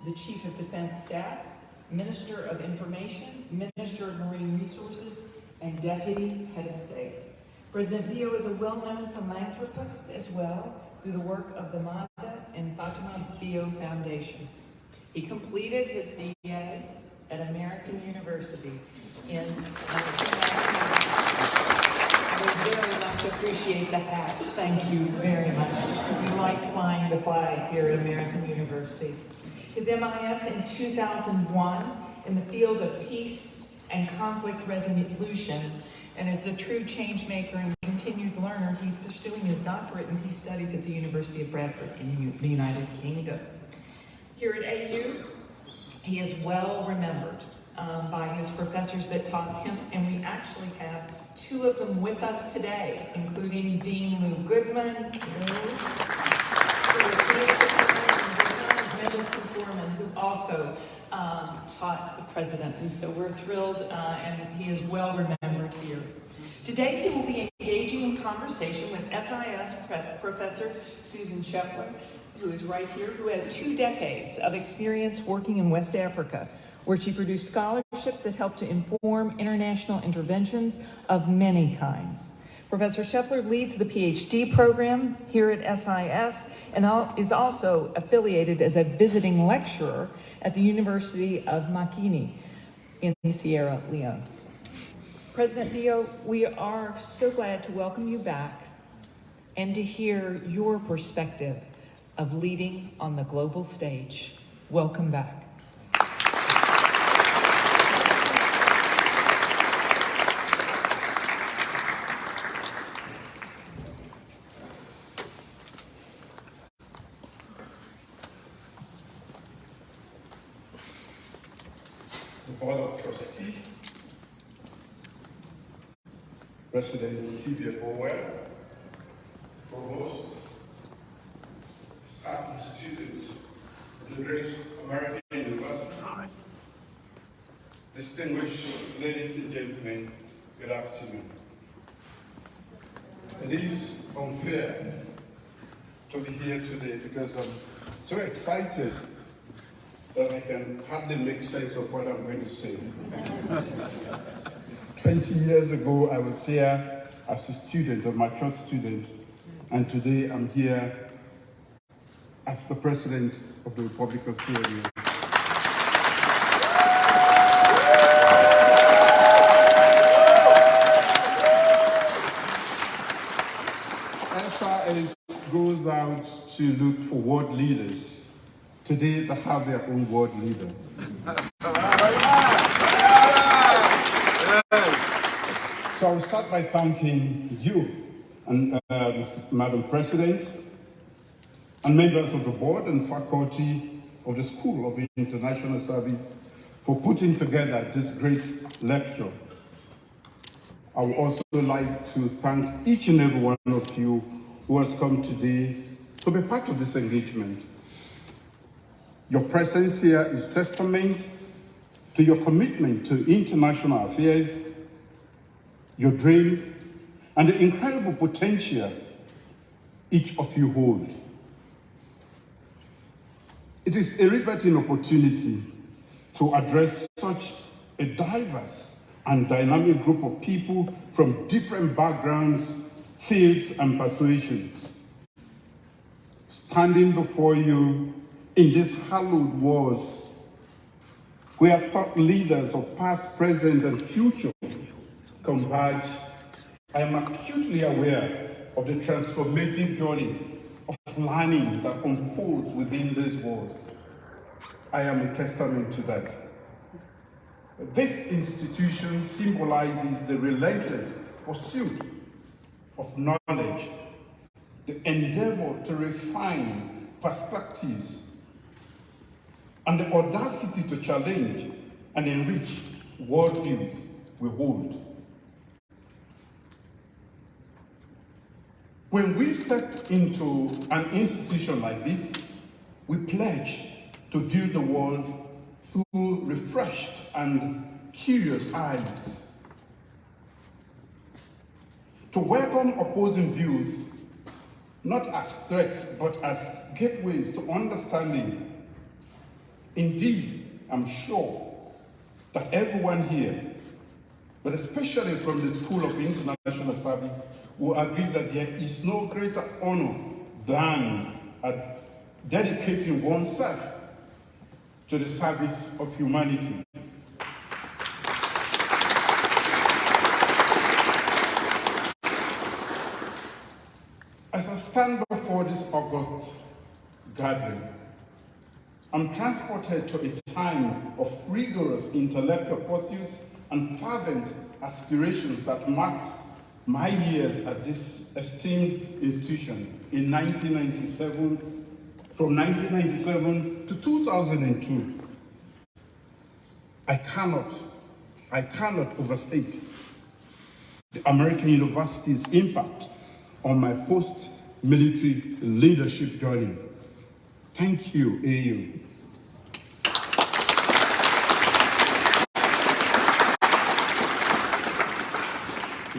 the Chief of Defense Staff, Minister of Information, Minister of Marine Resources, and Deputy Head of State. President Bio is a well-known philanthropist as well through the work of the Maada and Fatima Bio Foundation. He completed his BA at American University in 1999. We very much appreciate the hat. Thank you very much. We like flying the flag here at American University. His MIS in 2001 in the field of peace and conflict resolution, and as a true change maker and continued learner, he's pursuing his doctorate in peace studies at the University of Bradford in the United Kingdom. Here at AU, he is well remembered by his professors that taught him, and we actually have two of them with us today, including Dean Lou Goodman, Mendelson Foreman, who also taught the president, and so we're thrilled, and he is well remembered here. Today he will be engaging in conversation with SIS Professor Susan Shepler, who is right here, who has 2 decades of experience working in West Africa, where she produced scholarship that helped to inform international interventions of many kinds. Professor Shepler leads the PhD program here at SIS and is also affiliated as a visiting lecturer at the University of Makini in Sierra Leone. President Bio, we are so glad to welcome you back and to hear your perspective of leading on the global stage. Welcome back. The Board of Trustees, President Sylvia Powell, Provost, staff and students of the great American University. Distinguished ladies and gentlemen, good afternoon. It is unfair to be here today because I'm so excited that I can hardly make sense of what I'm going to say. 20 years ago, I was here as a student, a mature student, and today I'm here as the President of the Republic of Sierra Leone. SIS goes out to look for world leaders. Today, they have their own world leader. So I'll start by thanking you, and Madam President, and members of the board and faculty of the School of International Service for putting together this great lecture. I would also like to thank each and every one of you who has come today to be part of this engagement. Your presence here is testament to your commitment to international affairs, your dreams, and the incredible potential each of you hold. It is a riveting opportunity to address such a diverse and dynamic group of people from different backgrounds, fields, and persuasions. Standing before you in these hallowed walls, where thought leaders of past, present, and future converge, I am acutely aware of the transformative journey of learning that unfolds within these walls. I am a testament to that. This institution symbolizes the relentless pursuit of knowledge, the endeavor to refine perspectives, and the audacity to challenge and enrich worldviews we hold. When we step into an institution like this, we pledge to view the world through refreshed and curious eyes, to welcome opposing views not as threats but as gateways to understanding, Indeed, I'm sure that everyone here, but especially from the School of International Service, will agree that there is no greater honor than dedicating oneself to the service of humanity. As I stand before this August gathering, I'm transported to a time of rigorous intellectual pursuits and fervent aspirations that marked my years at this esteemed institution in 1997, from 1997 to 2002. I cannot overstate the American University's impact on my post-military leadership journey. Thank you, AU.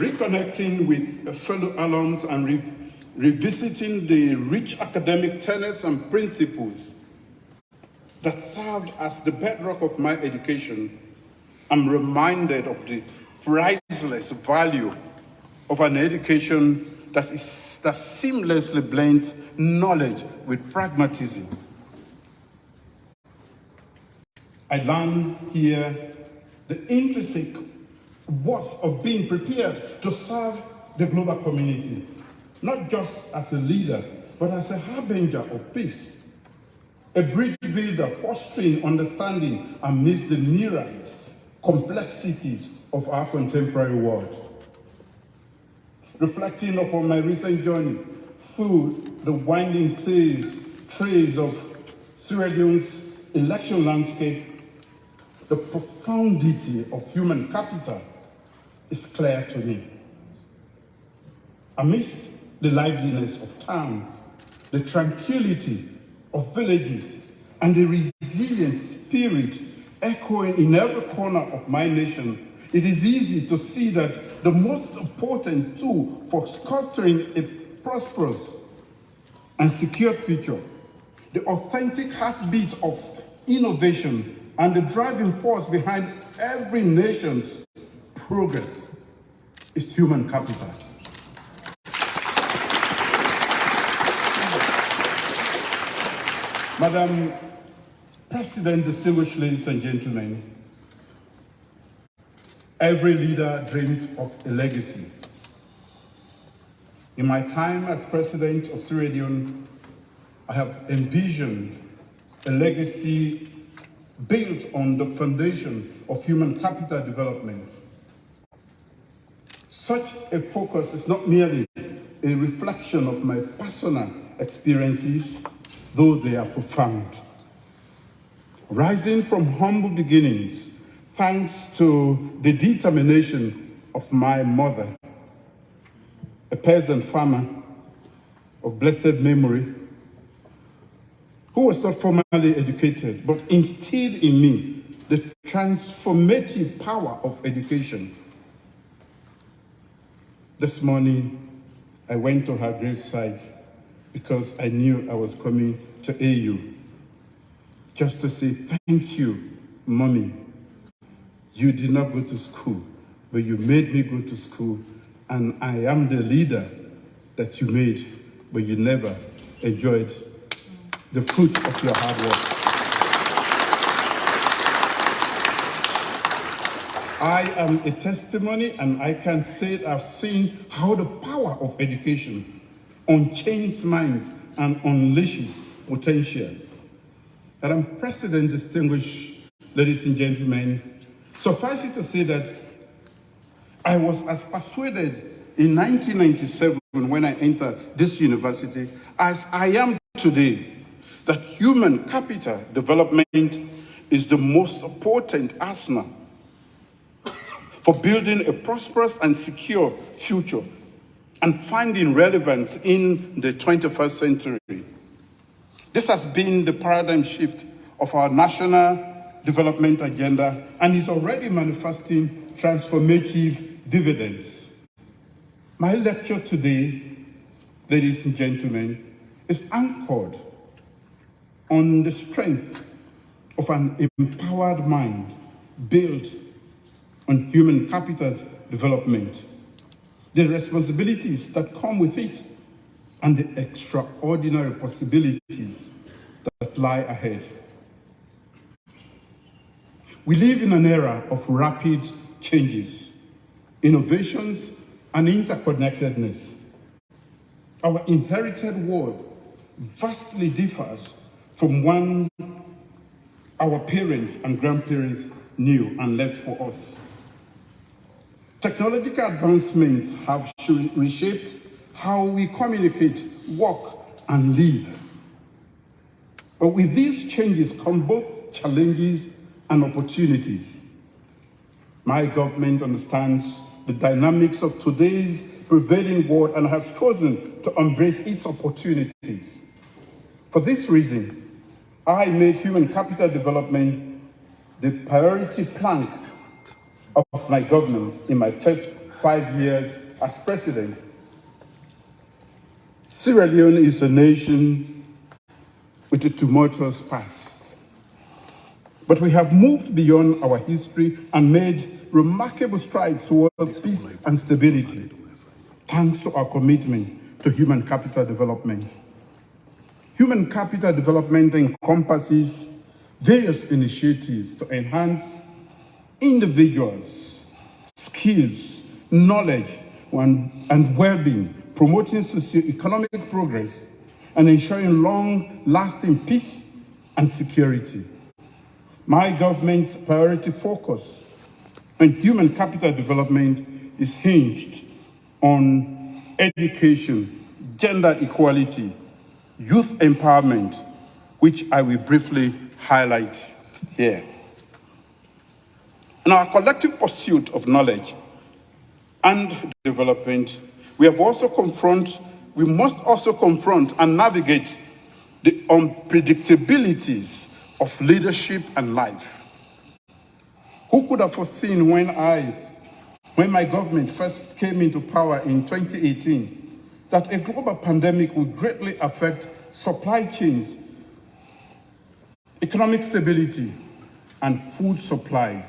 Reconnecting with fellow alums and revisiting the rich academic tenets and principles that served as the bedrock of my education, I'm reminded of the priceless value of an education that seamlessly blends knowledge with pragmatism. I learned here the intrinsic worth of being prepared to serve the global community, not just as a leader, but as a harbinger of peace, a bridge builder fostering understanding amidst the myriad complexities of our contemporary world. Reflecting upon my recent journey through the winding trails of Sierra Leone's election landscape, the profundity of human capital is clear to me. Amidst the liveliness of towns, the tranquility of villages, and the resilient spirit echoing in every corner of my nation, it is easy to see that the most important tool for sculpturing a prosperous and secure future, the authentic heartbeat of innovation, and the driving force behind every nation's progress is human capital. Madam President, distinguished ladies and gentlemen, every leader dreams of a legacy. In my time as president of Sierra Leone, I have envisioned a legacy built on the foundation of human capital development. Such a focus is not merely a reflection of my personal experiences, though they are profound. Rising from humble beginnings, thanks to the determination of my mother, a peasant farmer of blessed memory, who was not formally educated, but instilled in me the transformative power of education. This morning, I went to her graveside because I knew I was coming to AU, just to say thank you, Mommy. You did not go to school, but you made me go to school, and I am the leader that you made, but you never enjoyed the fruit of your hard work. I am a testimony, and I can say I've seen how the power of education unchains minds and unleashes potential. Madam President, distinguished ladies and gentlemen, suffice it to say that I was as persuaded in 1997 when I entered this university as I am today that human capital development is the most important arsenal for building a prosperous and secure future and finding relevance in the 21st century. This has been the paradigm shift of our national development agenda and is already manifesting transformative dividends. My lecture today, ladies and gentlemen, is anchored on the strength of of an empowered mind built on human capital development, the responsibilities that come with it, and the extraordinary possibilities that lie ahead. We live in an era of rapid changes, innovations, and interconnectedness. Our inherited world vastly differs from one our parents and grandparents knew and left for us. Technological advancements have reshaped how we communicate, work, and live. But with these changes come both challenges and opportunities. My government understands the dynamics of today's prevailing world and has chosen to embrace its opportunities. For this reason, I made human capital development the priority plank of my government in my first 5 years as president. Sierra Leone is a nation with a tumultuous past. But we have moved beyond our history and made remarkable strides towards peace and stability, thanks to our commitment to human capital development. Human capital development encompasses various initiatives to enhance individuals' skills, knowledge, and well-being, promoting socio-economic progress, and ensuring long-lasting peace and security. My government's priority focus on human capital development is hinged on education, gender equality, youth empowerment, which I will briefly highlight here. In our collective pursuit of knowledge and development, we must also confront and navigate the unpredictabilities of leadership and life. Who could have foreseen when my government first came into power in 2018, that a global pandemic would greatly affect supply chains, economic stability, and food supply,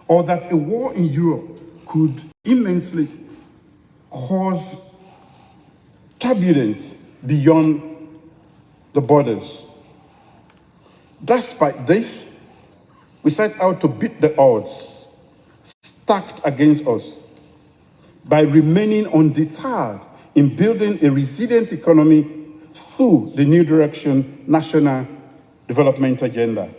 or that a war in Europe could immensely cause turbulence beyond the borders. Despite this, we set out to beat the odds stacked against us by remaining undeterred in building a resilient economy through the New Direction National Development Agenda.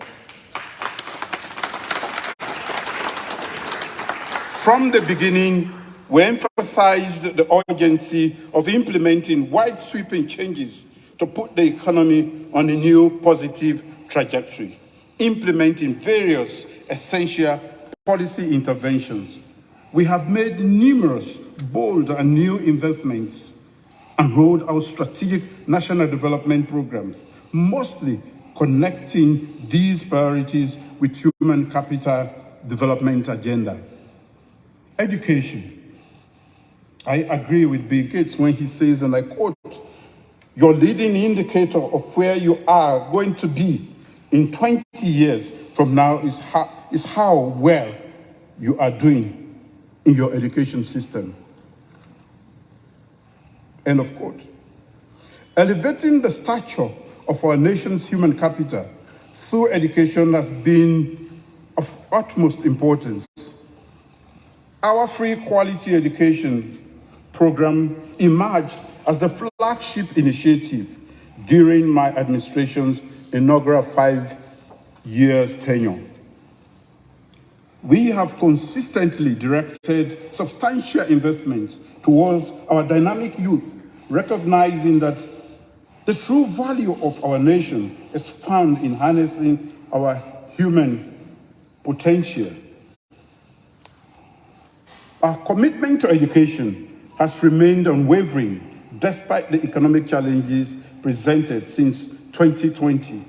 From the beginning, we emphasized the urgency of implementing wide-sweeping changes to put the economy on a new positive trajectory, implementing various essential policy interventions. We have made numerous bold and new investments and rolled out strategic national development programs, mostly connecting these priorities with human capital development agenda. Education. I agree with Bill Gates when he says, and I quote, "Your leading indicator of where you are going to be in 20 years from now is how well you are doing in your education system." End of quote. Elevating the stature of our nation's human capital through education has been of utmost importance. Our free quality education program emerged as the flagship initiative during my administration's inaugural 5 years tenure. We have consistently directed substantial investments towards our dynamic youth, recognizing that the true value of our nation is found in harnessing our human potential. Our commitment to education has remained unwavering despite the economic challenges presented since 2020.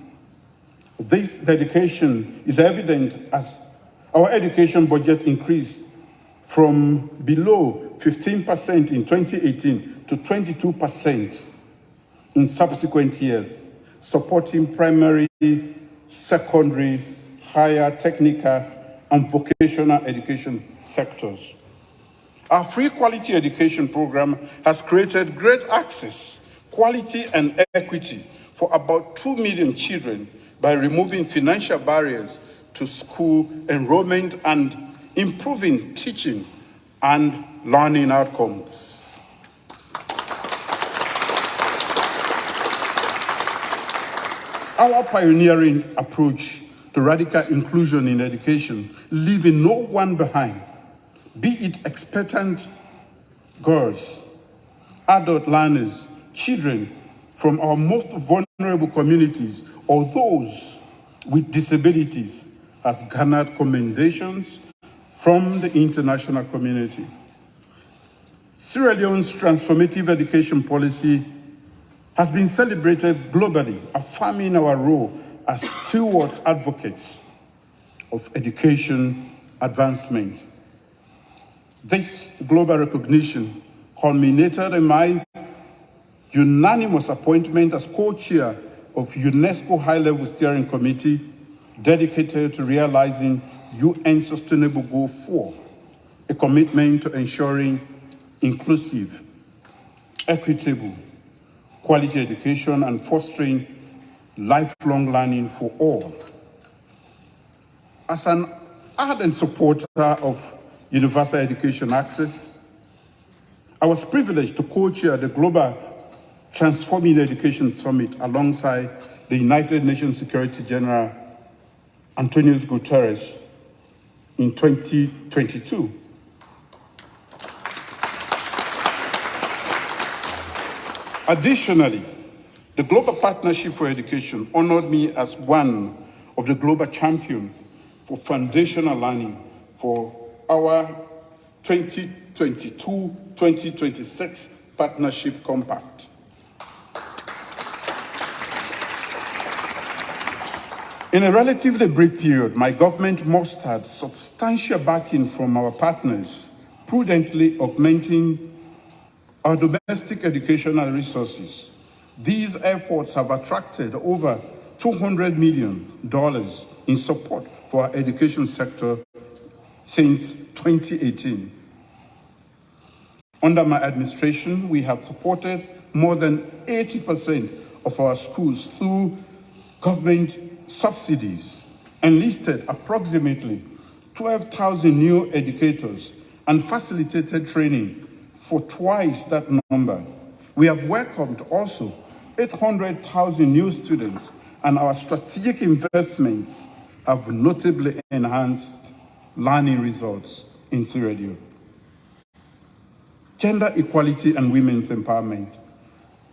This dedication is evident as our education budget increased from below 15% in 2018 to 22% in subsequent years, supporting primary secondary, higher, technical, and vocational education sectors. Our free quality education program has created great access, quality, and equity for about 2 million children by removing financial barriers to school enrollment and improving teaching and learning outcomes. Our pioneering approach to radical inclusion in education, leaving no one behind, be it expectant girls, adult learners, children from our most vulnerable communities, or those with disabilities, has garnered commendations from the international community. Sierra Leone's transformative education policy has been celebrated globally, affirming our role as stewards advocates of education advancement. This global recognition culminated in my unanimous appointment as co-chair of UNESCO High-Level Steering Committee dedicated to realizing UN Sustainable Goal 4, a commitment to ensuring inclusive, equitable, quality education and fostering lifelong learning for all. As an ardent supporter of universal education access, I was privileged to co-chair the Global Transforming Education Summit alongside the United Nations Secretary General Antonio Guterres in 2022. Additionally, the Global Partnership for Education honored me as one of the global champions for foundational learning for our 2022-2026 Partnership Compact. In a relatively brief period, my government mustered substantial backing from our partners, prudently augmenting our domestic educational resources. These efforts have attracted over $200 million in support for our education sector since 2018. Under my administration, we have supported more than 80% of our schools through government subsidies, enlisted approximately 12,000 new educators, and facilitated training for twice that number. We have welcomed also 800,000 new students, and our strategic investments have notably enhanced learning results in Sierra Leone. Gender equality and women's empowerment.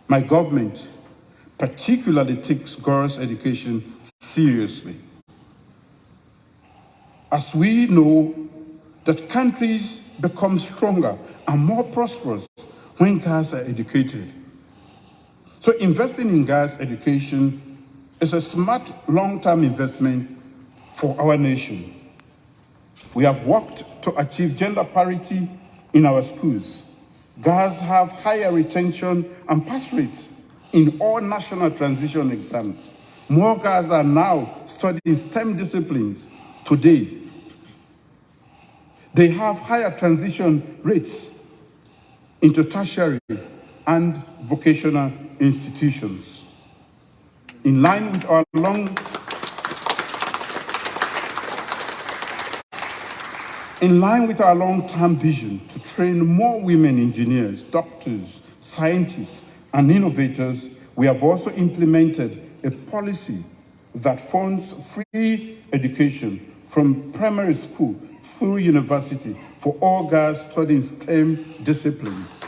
My government particularly takes girls' education seriously. As we know that countries become stronger and more prosperous when girls are educated. So investing in girls' education is a smart long-term investment for our nation. We have worked to achieve gender parity in our schools. Girls have higher retention and pass rates in all national transition exams. More girls are now studying STEM disciplines today. They have higher transition rates into tertiary and vocational institutions. In line with our long-term vision to train more women engineers, doctors, scientists, and innovators, we have also implemented a policy that funds free education from primary school through university for all girls studying STEM disciplines.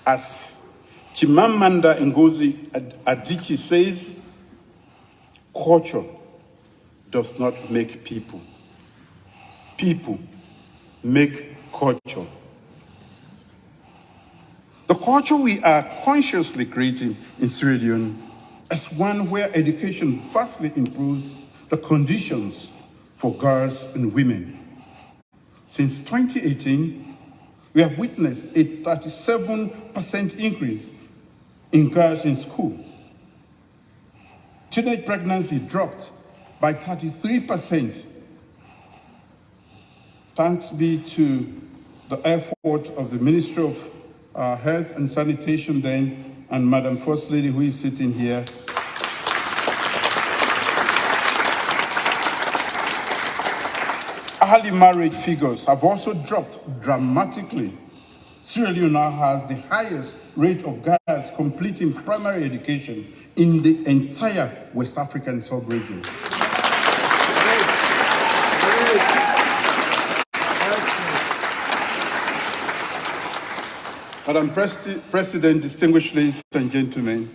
As Chimamanda Ngozi Adichie says, culture does not make people. People make culture. The culture we are consciously creating in Sierra Leone is one where education vastly improves the conditions for girls and women. Since 2018, We have witnessed a 37% increase in girls in school. Teenage pregnancy dropped by 33%. Thanks be to the effort of the Ministry of Health and Sanitation then, and Madam First Lady who is sitting here. Early marriage figures have also dropped dramatically. Sierra Leone now has the highest rate of girls completing primary education in the entire West African sub-region. Madam President, distinguished ladies and gentlemen,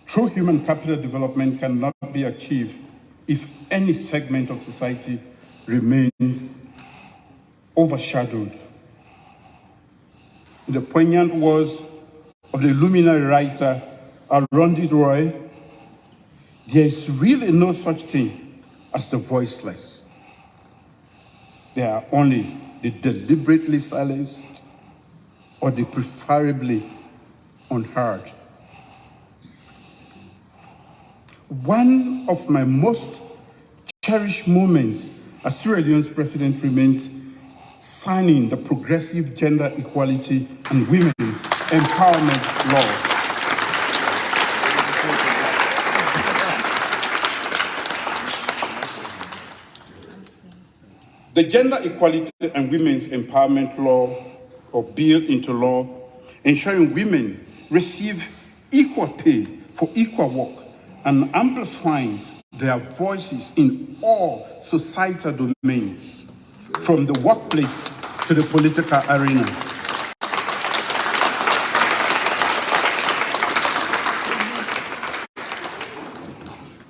true human capital development cannot be achieved if any segment of society remains overshadowed. In the poignant words of the luminary writer Arundhati Roy, there is really no such thing as the voiceless. There are only the deliberately silenced or the preferably unheard. One of my most cherished moments as Sierra Leone's president remains signing the Progressive Gender Equality and Women's Empowerment Law. The Gender Equality and Women's Empowerment Law, or Bill into law, ensuring women receive equal pay for equal work and amplifying their voices in all societal domains, from the workplace to the political arena.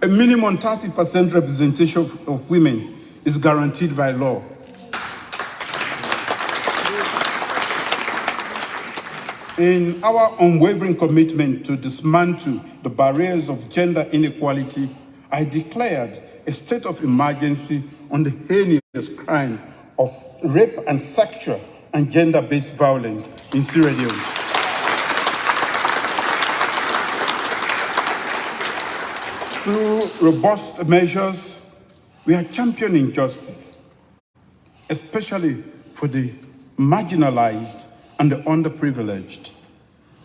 A minimum 30% representation of women is guaranteed by law. In our unwavering commitment to dismantle the barriers of gender inequality, I declared a state of emergency on the heinous crime of rape and sexual and gender-based violence in Sierra Leone. Through robust measures, we are championing justice, especially for the marginalized and the underprivileged,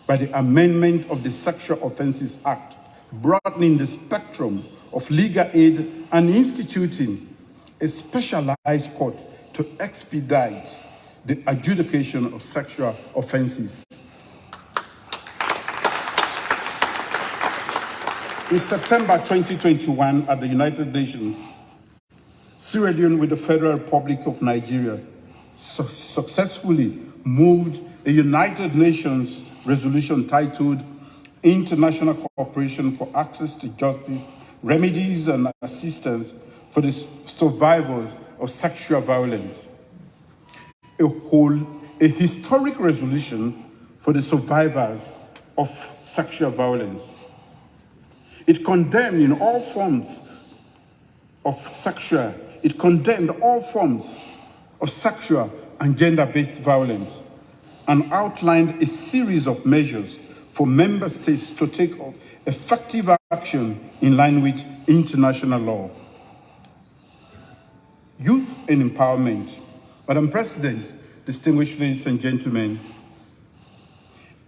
by the amendment of the Sexual Offences Act, broadening the spectrum of legal aid and instituting a specialized court to expedite the adjudication of sexual offenses. In September 2021 at the United Nations, Sierra Leone with the Federal Republic of Nigeria successfully moved a United Nations resolution titled International Cooperation for Access to Justice, Remedies and Assistance for the Survivors of Sexual Violence. A historic resolution for the survivors of sexual violence. It condemned all forms of sexual and gender-based violence, and outlined a series of measures for member states to take effective action in line with international law. Youth and empowerment. Madam President, distinguished ladies and gentlemen,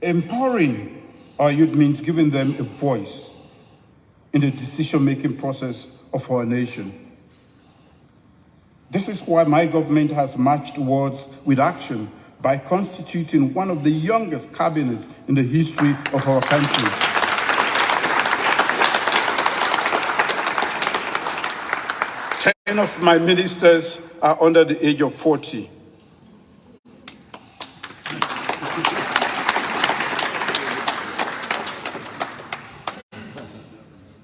empowering our youth means giving them a voice in the decision-making process of our nation. This is why my government has marched towards with action by constituting one of the youngest cabinets in the history of our country. Ten of my ministers are under the age of 40.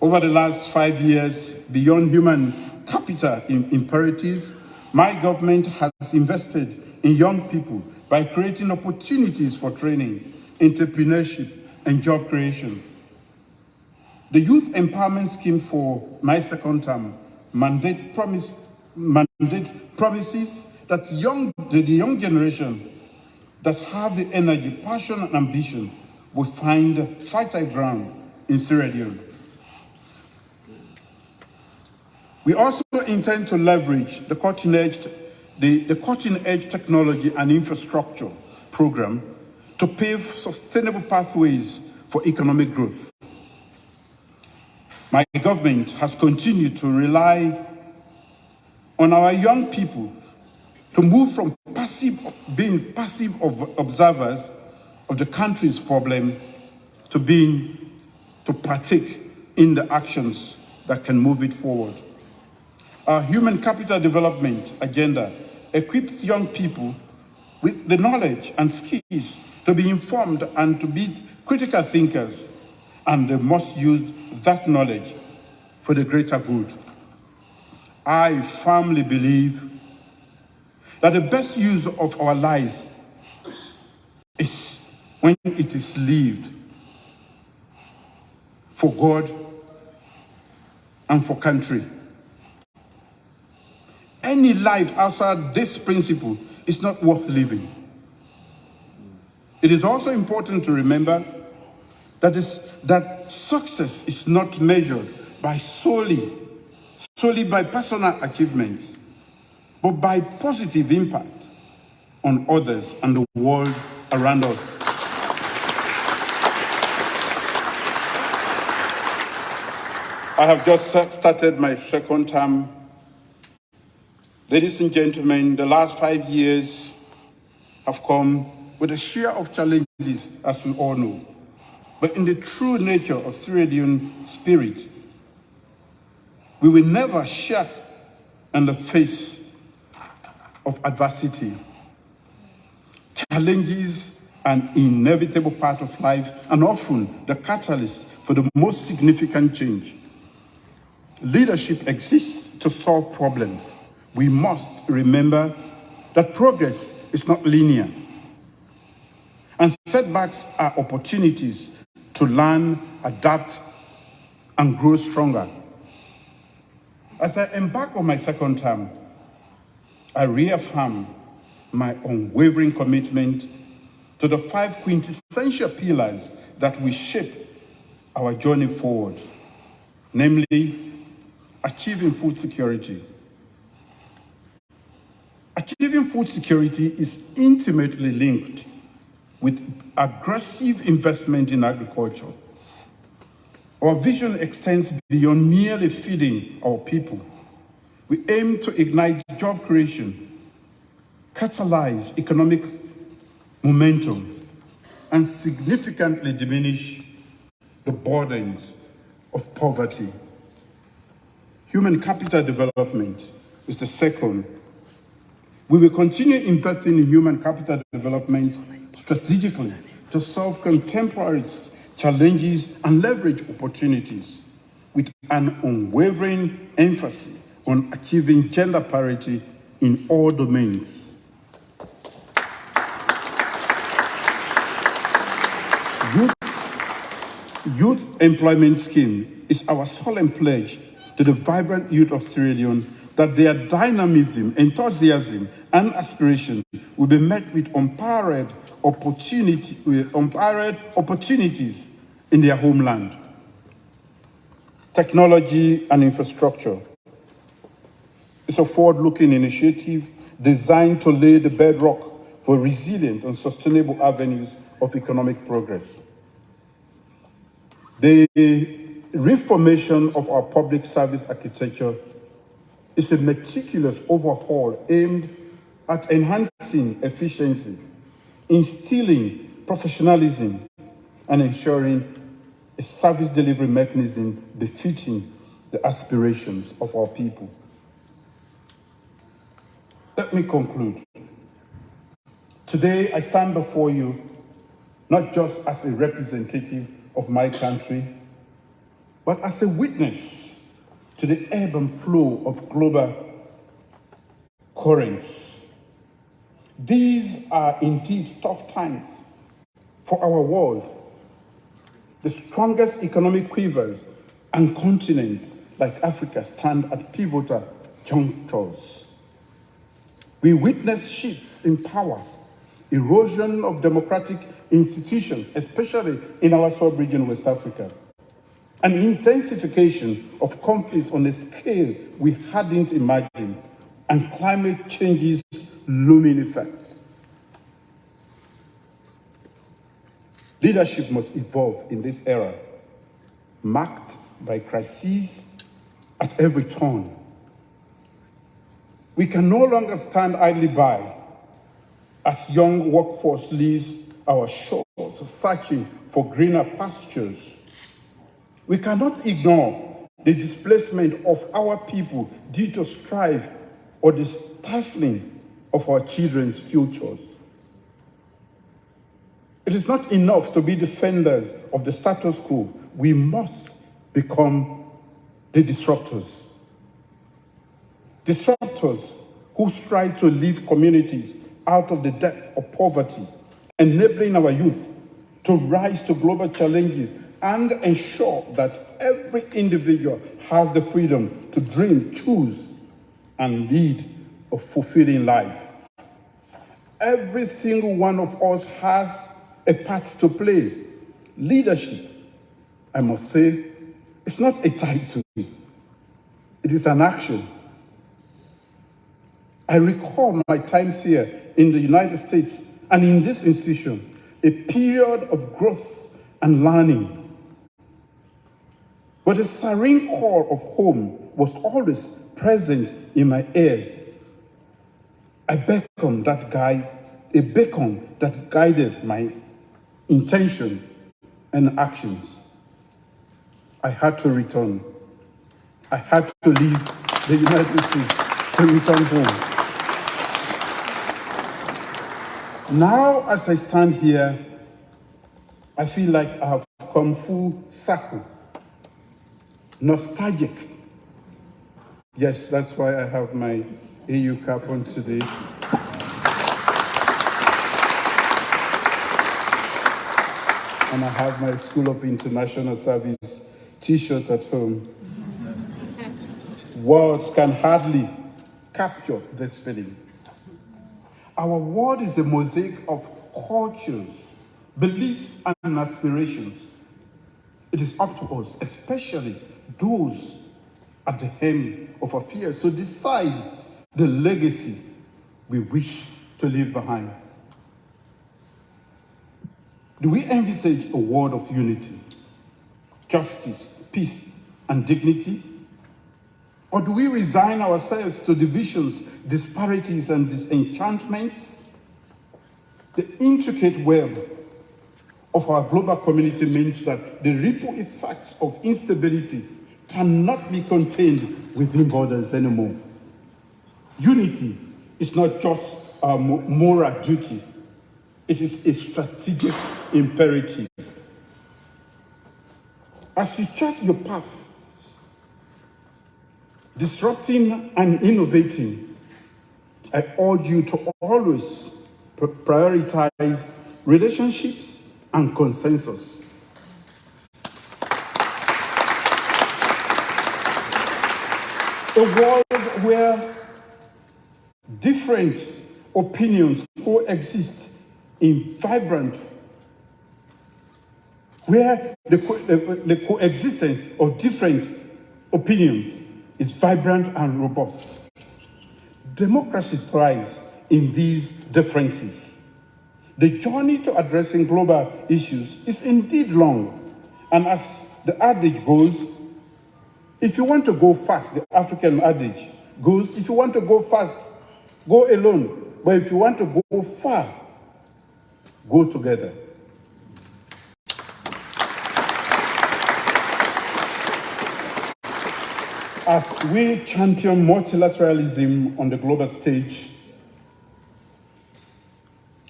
Over the last 5 years, beyond human capital imperatives, my government has invested in young people by creating opportunities for training, entrepreneurship, and job creation. The Youth Empowerment Scheme for my second term mandate promises that the young generation that have the energy, passion, and ambition will find fertile ground in Sierra Leone. We also intend to leverage the cutting-edge technology and infrastructure program to pave sustainable pathways for economic growth. My government has continued to rely on our young people to move from being passive observers of the country's problem to partake in the actions that can move it forward. Our human capital development agenda equips young people with the knowledge and skills to be informed and to be critical thinkers, and they must use that knowledge for the greater good. I firmly believe that the best use of our lives is when it is lived for God and for country. Any life outside this principle is not worth living. It is also important to remember that success is not measured by solely by personal achievements, but by positive impact on others and the world around us. I have just started my second term. Ladies and gentlemen, the last 5 years have come with a share of challenges, as we all know. But in the true nature of Sierra Leone spirit, we will never shirk in the face of adversity. Challenges are an inevitable part of life and often the catalyst for the most significant change. Leadership exists to solve problems. We must remember that progress is not linear, and setbacks are opportunities to learn, adapt, and grow stronger. As I embark on my second term, I reaffirm my unwavering commitment to the 5 quintessential pillars that will shape our journey forward, namely, achieving food security. Achieving food security is intimately linked with aggressive investment in agriculture. Our vision extends beyond merely feeding our people. We aim to ignite job creation, catalyze economic momentum, and significantly diminish the burdens of poverty. Human capital development is the second. We will continue investing in human capital development strategically to solve contemporary challenges and leverage opportunities with an unwavering emphasis on achieving gender parity in all domains. Youth employment scheme is our solemn pledge to the vibrant youth of Sierra Leone that their dynamism, enthusiasm, and aspiration will be met with unparalleled opportunities in their homeland. Technology and infrastructure is a forward-looking initiative designed to lay the bedrock for resilient and sustainable avenues of economic progress. The reformation of our public service architecture is a meticulous overhaul aimed at enhancing efficiency, instilling professionalism, and ensuring a service delivery mechanism befitting the aspirations of our people. Let me conclude. Today, I stand before you not just as a representative of my country, but as a witness to the ebb and flow of global currents. These are indeed tough times for our world. The strongest economic quivers and continents like Africa stand at pivotal junctures. We witness shifts in power, erosion of democratic institutions, especially in our sub-region, West Africa, an intensification of conflicts on a scale we hadn't imagined, and climate change's looming effects. Leadership must evolve in this era, marked by crises at every turn. We can no longer stand idly by as young workforce leaves our shores, searching for greener pastures. We cannot ignore the displacement of our people due to strife or the stifling of our children's futures. It is not enough to be defenders of the status quo. We must become the disruptors. Disruptors who strive to lift communities out of the depth of poverty, enabling our youth to rise to global challenges and ensure that every individual has the freedom to dream, choose, and lead a fulfilling life. Every single one of us has a part to play. Leadership, I must say, it's not a title. It is an action. I recall my times here in the United States and in this institution, a period of growth and learning. But the serene call of home was always present in my ears. A beacon that guided my intention and actions. I had to return. I had to leave the United States to return home. Now, as I stand here, I feel like I have come full circle. Nostalgic. Yes, that's why I have my AU cap on today. And I have my School of International Service t-shirt at home. Words can hardly capture this feeling. Our world is a mosaic of cultures, beliefs, and aspirations. It is up to us, especially those at the helm of affairs, to decide the legacy we wish to leave behind. Do we envisage a world of unity, justice, peace, and dignity? Or do we resign ourselves to divisions, disparities, and disenchantments? The intricate web of our global community means that the ripple effects of instability cannot be contained within borders anymore. Unity is not just a moral duty, it is a strategic imperative. As you chart your path, disrupting and innovating, I urge you to always prioritize relationships and consensus. A world where different opinions coexist in vibrant, where the coexistence of different opinions is vibrant and robust. Democracy thrives in these differences. The journey to addressing global issues is indeed long, and as the adage goes, if you want to go fast, the African adage goes, if you want to go fast, go alone. But if you want to go far, go together. As we champion multilateralism on the global stage,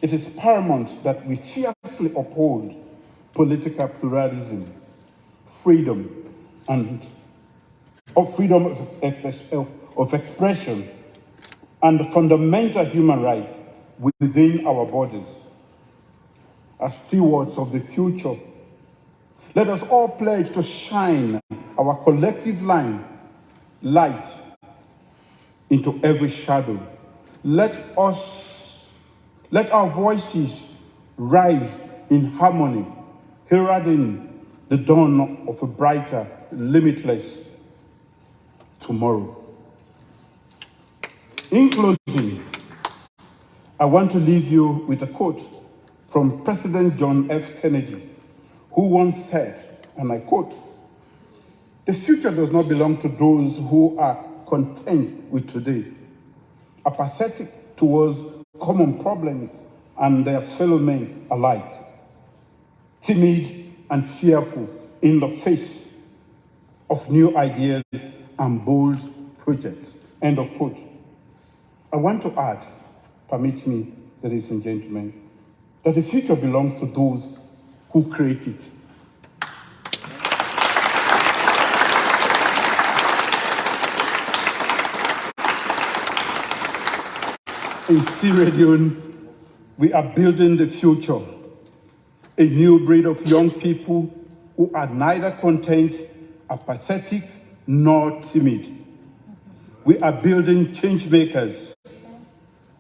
it is paramount that we fiercely uphold political pluralism, freedom of expression, and fundamental human rights within our borders. As stewards of the future, let us all pledge to shine our collective light into every shadow, Let our voices rise in harmony, heralding the dawn of a brighter, limitless tomorrow. In closing, I want to leave you with a quote from President John F. Kennedy, who once said, and I quote, "The future does not belong to those who are content with today, apathetic towards common problems and their fellow men alike, timid and fearful in the face of new ideas and bold projects." End of quote. I want to add, permit me, ladies and gentlemen, that the future belongs to those who create it. In Sierra Leone, we are building the future, a new breed of young people who are neither content, apathetic, nor timid. We are building change makers,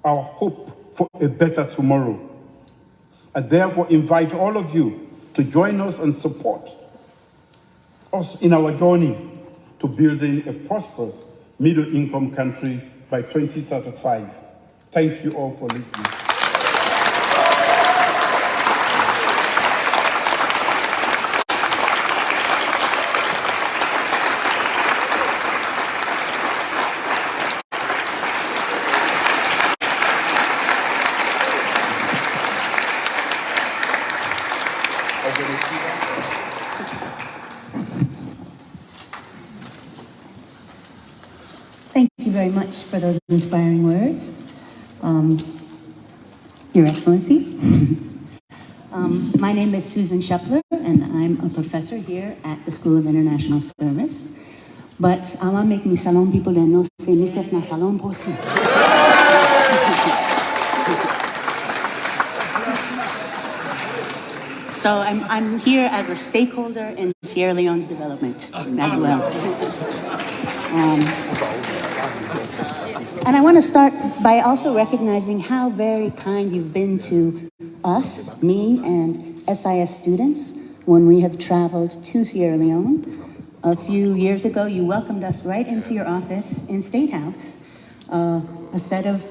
our hope for a better tomorrow. I therefore invite all of you to join us and support us in our journey to building a prosperous middle-income country by 2035. Thank you all for listening. Thank you very much for those inspiring words, Your Excellency. My name is Susan Shepler, and I'm a professor here at the School of International Service. But I want to make my salon people that know say myself na salon person. So I'm here as a stakeholder in Sierra Leone's development as well. And I want to start by also recognizing how very kind you've been to us, me and SIS students, when we have traveled to Sierra Leone. A few years ago, you welcomed us right into your office in State House, a set of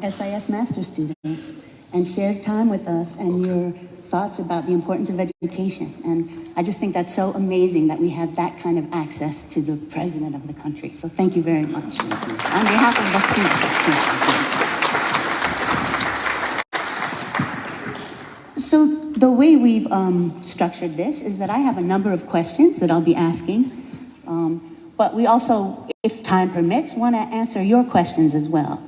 SIS master students, and shared time with us and your thoughts about the importance of education. And I just think that's so amazing that we have that kind of access to the president of the country. So thank you very much. On behalf of the students. So the way we've structured this is that I have a number of questions that I'll be asking, but we also, if time permits, want to answer your questions as well.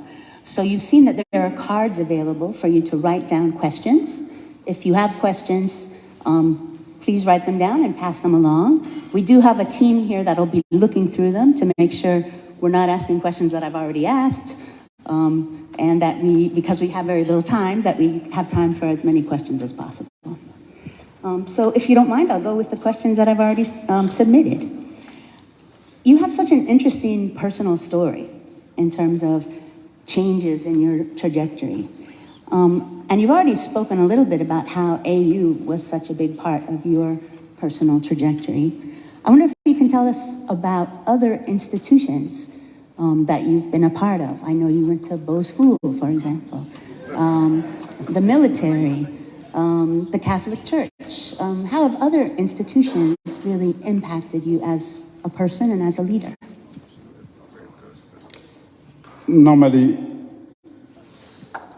So you've seen that there are cards available for you to write down questions. If you have questions, please write them down and pass them along. We do have a team here that'll be looking through them to make sure we're not asking questions that I've already asked, and that because we have very little time, that we have time for as many questions as possible. So if you don't mind, I'll go with the questions that I've already submitted. You have such an interesting personal story in terms of changes in your trajectory. And you've already spoken a little bit about how AU was such a big part of your personal trajectory. I wonder if you can tell us about other institutions that you've been a part of. I know you went to Bow School, for example, the military, the Catholic Church. How have other institutions really impacted you as a person and as a leader? Normally,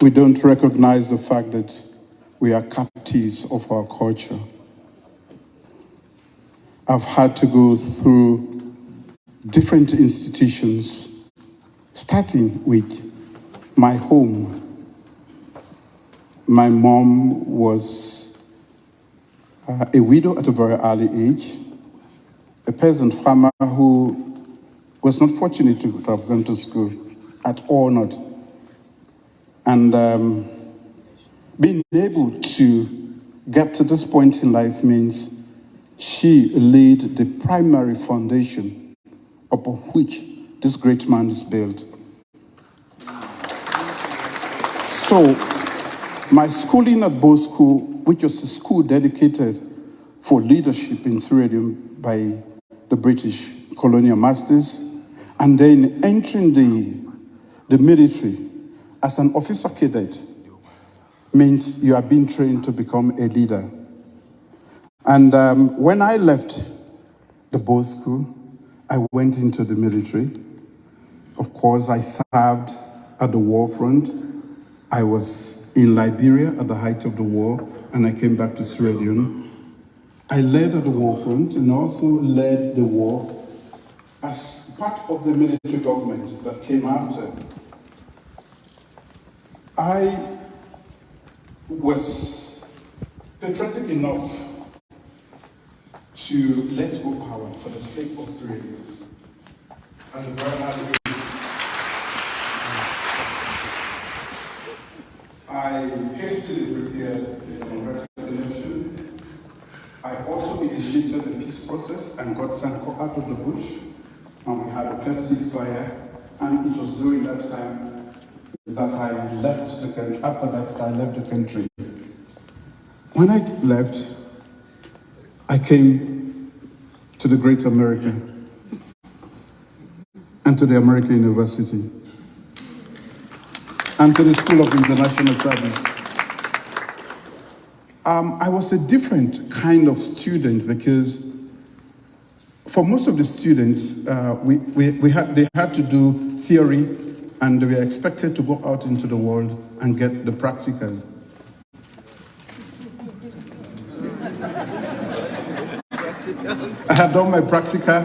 we don't recognize the fact that we are captives of our culture. I've had to go through different institutions, starting with my home. My mom was a widow at a very early age, a peasant farmer who was not fortunate to have gone to school at all, not. And being able to get to this point in life means she laid the primary foundation upon which this great man is built. So my schooling at Bow School, which was a school dedicated for leadership in Sierra Leone by the British colonial masters, and then entering the military as an officer cadet means you are being trained to become a leader. And when I left the Bow School, I went into the military. Of course, I served at the war front. I was in Liberia at the height of the war, and I came back to Sierra Leone. I led at the war front and also led the war as part of the military government that came after. I was patriotic enough to let go power for the sake of Sierra Leone. And very happy. I hastily prepared the election. I also initiated the peace process and got Sanko out of the bush. And we had a first ceasefire. And it was during that time that I left the country. After that, I left the country. When I left, I came to the Great America and to the American University and to the School of International Service. I was a different kind of student because for most of the students, they had to do theory and they were expected to go out into the world and get the practicals. I had done my practical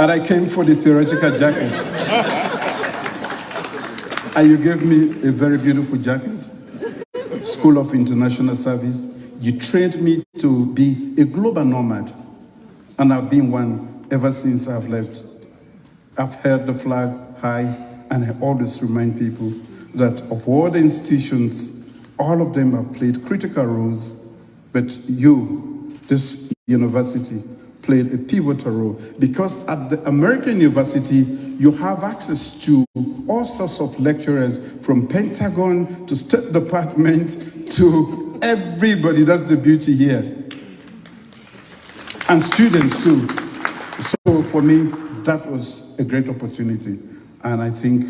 and I came for the theoretical jacket. And you gave me a very beautiful jacket, School of International Service. You trained me to be a global nomad, and I've been one ever since I've left. I've held the flag high, and I always remind people that of all the institutions, all of them have played critical roles, but you, this university, played a pivotal role, because at the American University, you have access to all sorts of lecturers from Pentagon to State Department to everybody. That's the beauty here. And students too. So for me, that was a great opportunity. And I think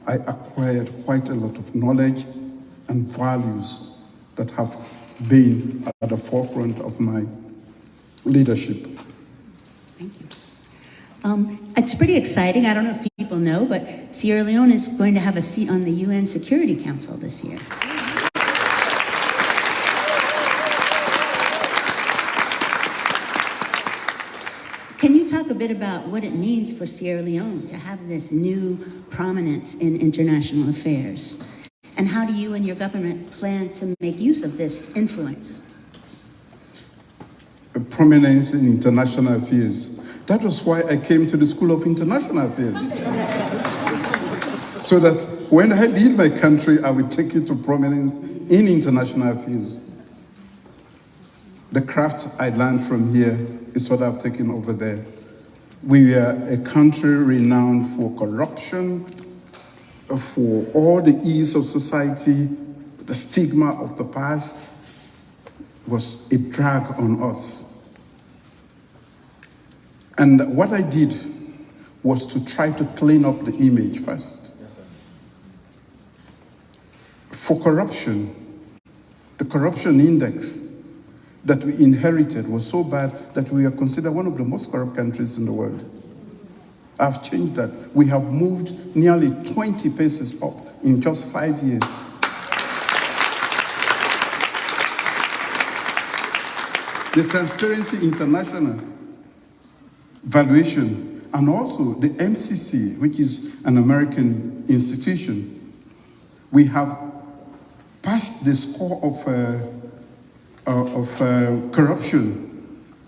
I acquired quite a lot of knowledge and values that have been at the forefront of my leadership. Thank you. It's pretty exciting. I don't know if people know, but Sierra Leone is going to have a seat on the UN Security Council this year. Can you talk a bit about what it means for Sierra Leone to have this new prominence in international affairs? And how do you and your government plan to make use of this influence? Prominence in international affairs. That was why I came to the School of International Affairs. So that when I lead my country, I will take you to prominence in international affairs. The craft I learned from here is what I've taken over there. We are a country renowned for corruption, for all the ills of society. The stigma of the past was a drag on us. And what I did was to try to clean up the image first. Yes, sir. For corruption, the corruption index that we inherited was so bad that we are considered one of the most corrupt countries in the world. I've changed that. We have moved nearly 20 paces up in just 5 years. The Transparency International valuation, and also the MCC, which is an American institution, we have passed the score of corruption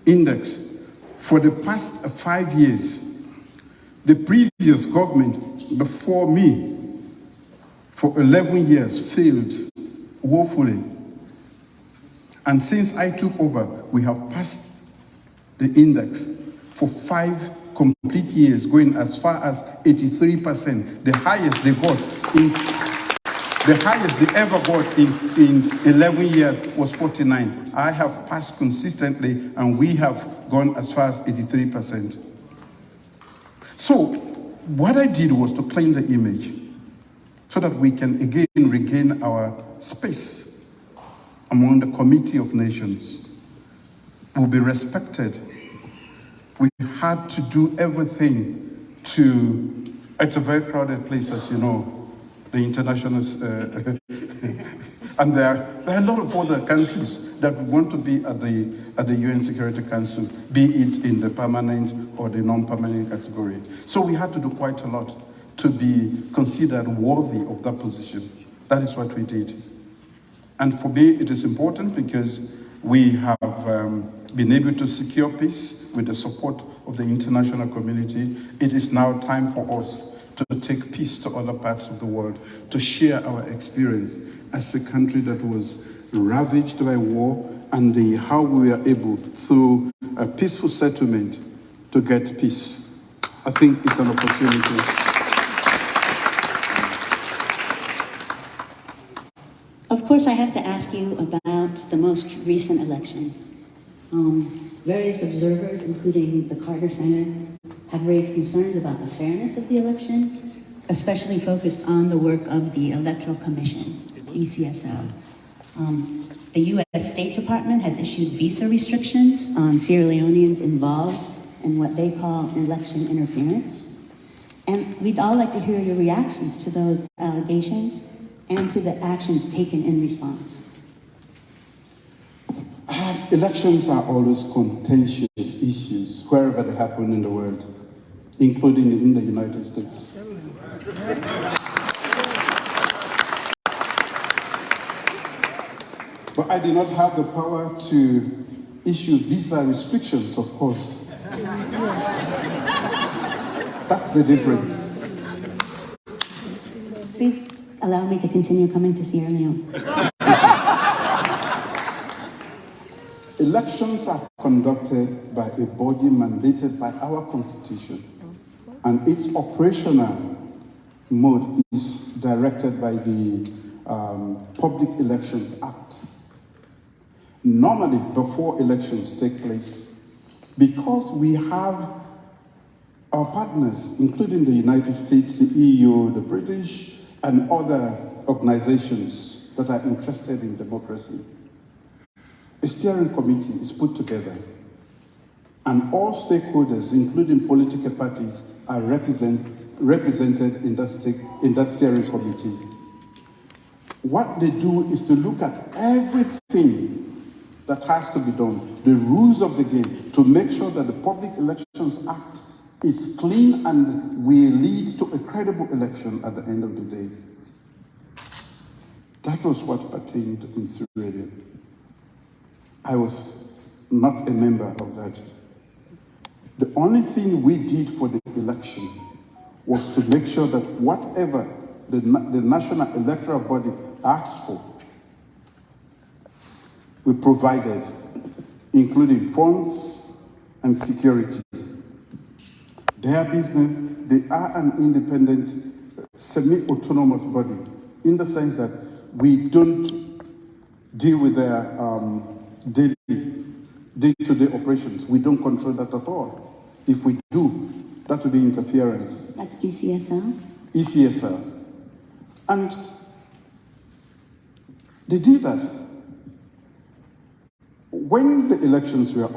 index for the past 5 years. The previous government before me for 11 years failed woefully. And since I took over, we have passed the index for 5 complete years, going as far as 83%, the highest they got The highest they ever got in 11 years was 49. I have passed consistently, and we have gone as far as 83%. So what I did was to clean the image so that we can again regain our space among the Committee of Nations. We'll be respected. We had to do everything it's a very crowded place, as you know, the international, and there are a lot of other countries that want to be at the UN Security Council, be it in the permanent or the non-permanent category. So we had to do quite a lot to be considered worthy of that position. That is what we did. And for me, it is important because we have been able to secure peace with the support of the international community. It is now time for us to take peace to other parts of the world, to share our experience as a country that was ravaged by war, and how we were able, through a peaceful settlement, to get peace. I think it's an opportunity. Of course, I have to ask you about the most recent election. Various observers, including the Carter Center, have raised concerns about the fairness of the election, especially focused on the work of the Electoral Commission, ECSL. The U.S. State Department has issued visa restrictions on Sierra Leoneans involved in what they call election interference. And we'd all like to hear your reactions to those allegations and to the actions taken in response. Elections are always contentious issues wherever they happen in the world, including in the United States. But I did not have the power to issue visa restrictions, of course. That's the difference. Please allow me to continue coming to Sierra Leone. Elections are conducted by a body mandated by our Constitution, and its operational mode is directed by the Public Elections Act. Normally, before elections take place, because we have our partners, including the United States, the EU, the British, and other organizations that are interested in democracy, a steering committee is put together, and all stakeholders, including political parties, are represented in that steering committee. What they do is to look at everything that has to be done, the rules of the game, to make sure that the Public Elections Act is clean and will lead to a credible election at the end of the day. That was what pertained in Sierra Leone. I was not a member of that. The only thing we did for the election was to make sure that whatever the National Electoral Body asked for, we provided, including funds and security. Their business, they are an independent, semi-autonomous body, in the sense that we don't deal with their day-to-day operations. We don't control that at all. If we do, that would be interference. That's ECSL? ECSL. And they did that. When the elections were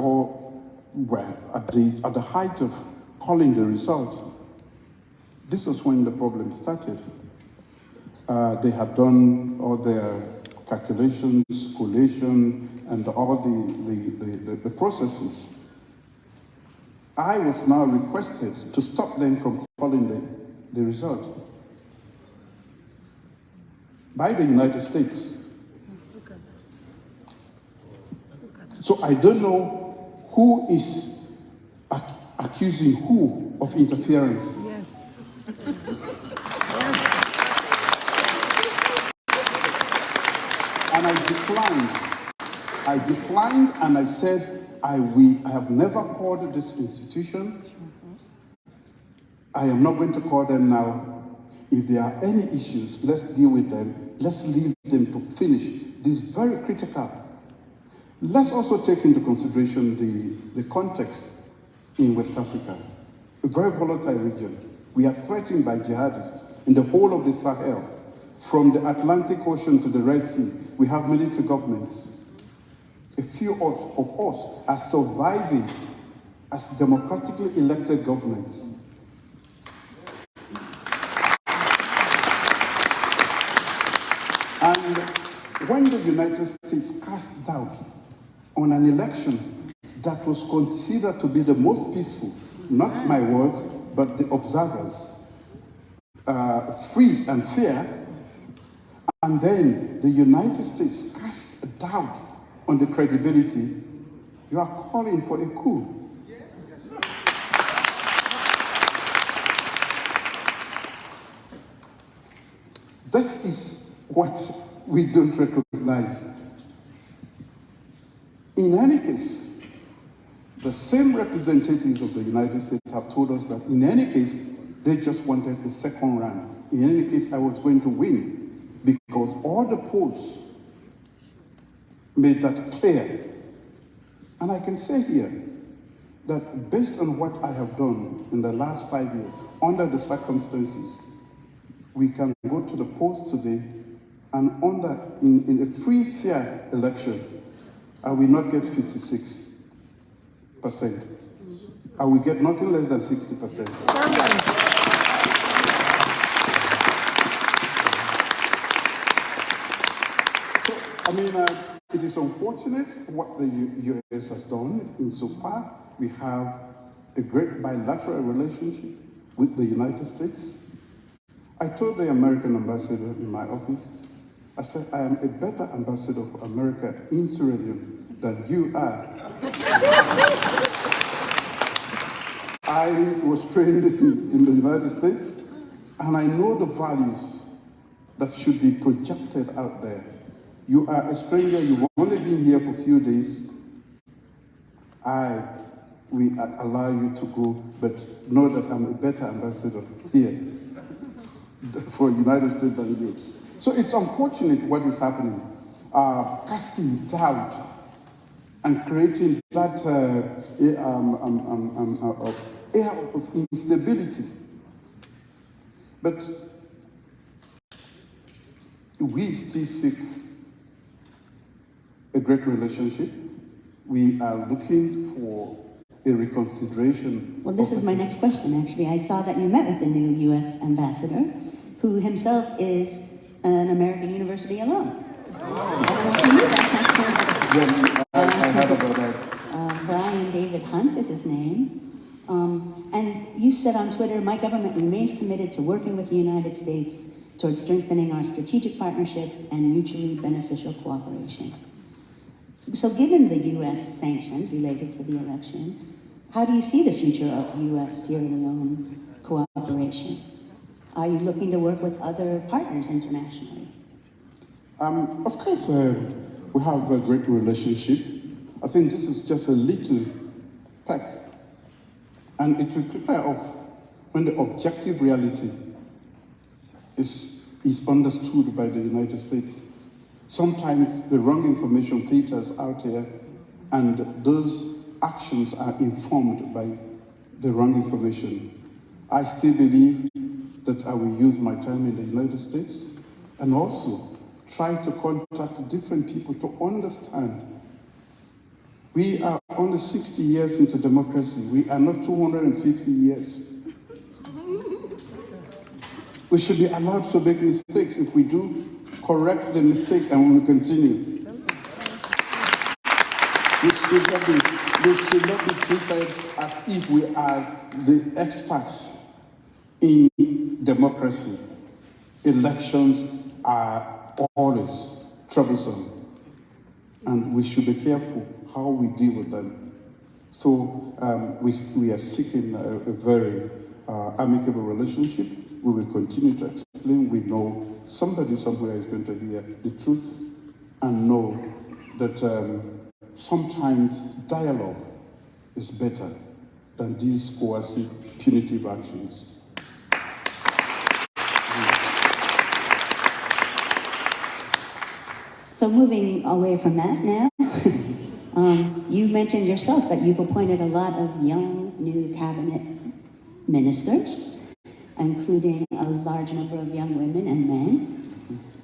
at the height of calling the result, this was when the problem started. They had done all their calculations, collation, and all the processes. I was now requested to stop them from calling the result by the United States. So I don't know who is accusing who of interference. Yes. And I declined, and I said, I have never called this institution. I am not going to call them now. If there are any issues, let's deal with them let's leave them to finish this very critical. Let's also take into consideration the context in West Africa, a very volatile region. We are threatened by jihadists in the whole of the Sahel. From the Atlantic Ocean to the Red Sea, we have military governments. A few of us are surviving as democratically elected governments. And when the United States cast doubt on an election that was considered to be the most peaceful, not my words, but the observers, free and fair, and then the United States cast doubt on the credibility, you are calling for a coup. This is what we don't recognize. In any case, the same representatives of the United States have told us that in any case, they just wanted a second round. In any case, I was going to win because all the polls made that clear. And I can say here that based on what I have done in the last 5 years, under the circumstances, we can go to the polls today and in a free, fair election, I will not get 56%. I will get nothing less than 60%. I mean, it is unfortunate what the U.S. has done insofar. We have a great bilateral relationship with the United States. I told the American ambassador in my office, I said, I am a better ambassador for America in Sierra Leone than you are. I was trained in the United States, and I know the values that should be projected out there. You are a stranger, you've only been here for a few days. I will allow you to go, but know that I'm a better ambassador here for the United States than you. So it's unfortunate what is happening, casting doubt and creating that air of instability. But we still seek a great relationship. We are looking for a reconsideration. Well, this is my next question, actually. I saw that you met with the new U.S. ambassador, who himself is an American University alum. I don't know if you knew that. Yes, I heard about that. Brian David Hunt is his name. And you said on Twitter, my government remains committed to working with the United States towards strengthening our strategic partnership and mutually beneficial cooperation. So given the U.S. sanctions related to the election, how do you see the future of U.S.-Sierra Leone cooperation? Are you looking to work with other partners internationally? Of course, we have a great relationship. I think this is just a little peck. And it will prepare off when the objective reality is understood by the United States. Sometimes the wrong information filters out here, and those actions are informed by the wrong information. I still believe that I will use my time in the United States and also try to contact different people to understand. We are only 60 years into democracy. We are not 250 years. We should be allowed to make mistakes. If we do, correct the mistake and we will continue. We should not be treated as if we are the experts in democracy. Elections are always troublesome, and we should be careful how we deal with them. So we are seeking a very amicable relationship. We will continue to explain. We know somebody somewhere is going to hear the truth and know that sometimes dialogue is better than these coercive, punitive actions. So moving away from that now, you mentioned yourself that you've appointed a lot of young, new cabinet ministers, including a large number of young women and men.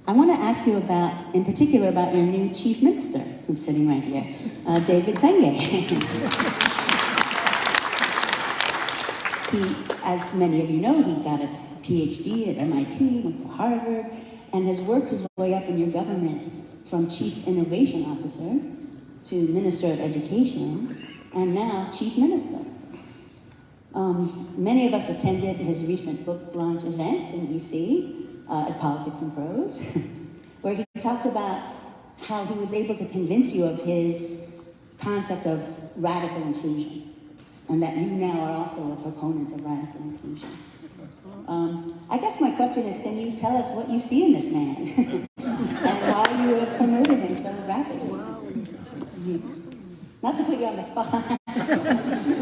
I want to ask you about, in particular, about your new chief minister, who's sitting right here, David Senge. He, as many of you know, he got a PhD at MIT, went to Harvard, and has worked his way up in your government from Chief Innovation Officer to Minister of Education, and now Chief Minister. Many of us attended his recent book launch events in DC at Politics and Prose, where he talked about how he was able to convince you of his concept of radical inclusion, and that you now are also a proponent of radical inclusion. I guess my question is, can you tell us what you see in this man and why you have promoted him so rapidly? Not to put you on the spot.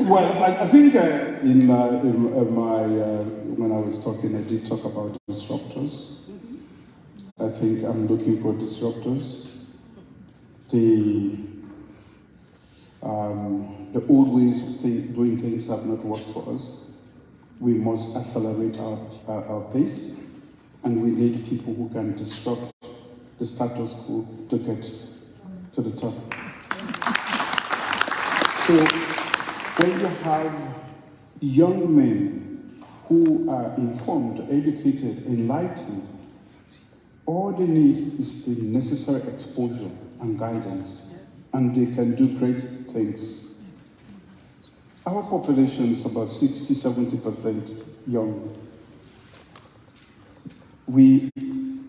Well, I think in my when I was talking, I did talk about disruptors. I think I'm looking for disruptors. The old ways of doing things have not worked for us. We must accelerate our pace, and we need people who can disrupt the status quo to get to the top. So when you have young men who are informed, educated, enlightened, all they need is the necessary exposure and guidance, and they can do great things. Our population is about 60–70% young.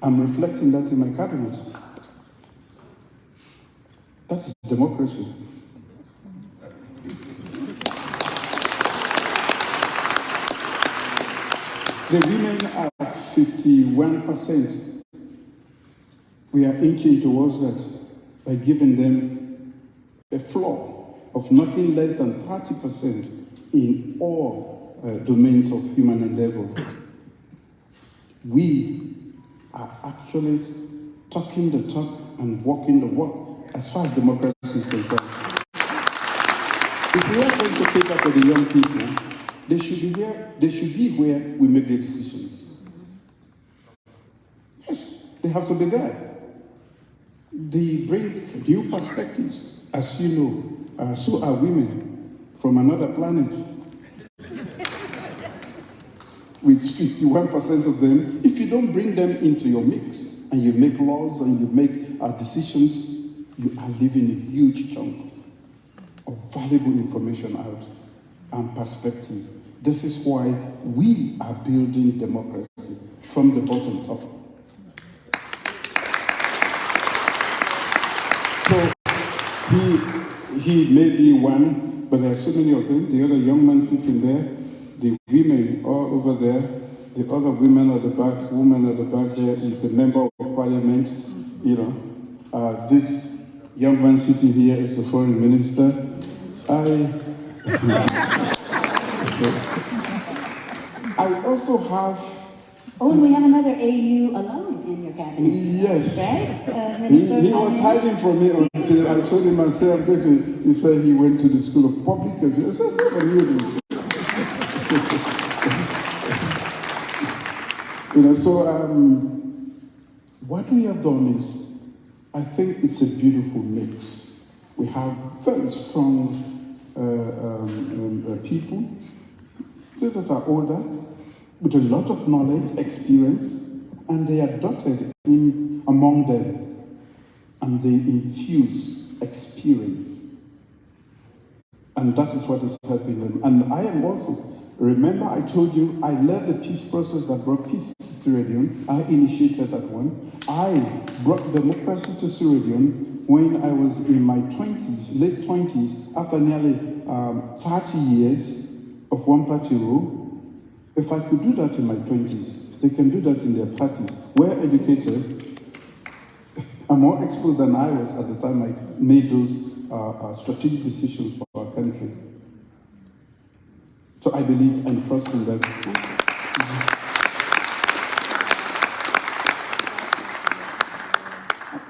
I'm reflecting that in my cabinet. That's democracy. The women are 51%. We are inching towards that by giving them a floor of nothing less than 30% in all domains of human endeavor. We are actually talking the talk and walking the walk as far as democracy is concerned. If we are going to cater for the young people, they should be here. They should be where we make the decisions. Yes, they have to be there. They bring new perspectives. As you know, so are women from another planet. With 51% of them, if you don't bring them into your mix and you make laws and you make decisions, you are leaving a huge chunk of valuable information out and perspective. This is why we are building democracy from the bottom up. So he may be one, but there are so many of them. The other young man sitting there, the women all over there, the other women at the back, woman at the back there is a member of parliament. You know, this young man sitting here is the foreign minister. I also have. Oh, and we have another AU alum in your cabinet. Yes. Right? He was hiding from me until I told him, I said, I'm going to, he said he went to the School of Public Affairs. I said, I never knew this. So what we have done is, I think it's a beautiful mix. We have very strong people that are older, with a lot of knowledge, experience, and they are dotted in among them, and they infuse experience. And that is what is helping them. And I am also, remember I told you, I led the peace process that brought peace to Sierra Leone. I initiated that one. I brought democracy to Sierra Leone when I was in my 20s, late 20s, after nearly 30 years of one-party rule. If I could do that in my 20s, they can do that in their 30s. We're educated. I'm more exposed than I was at the time I made those strategic decisions for our country. So I believe and trust in that.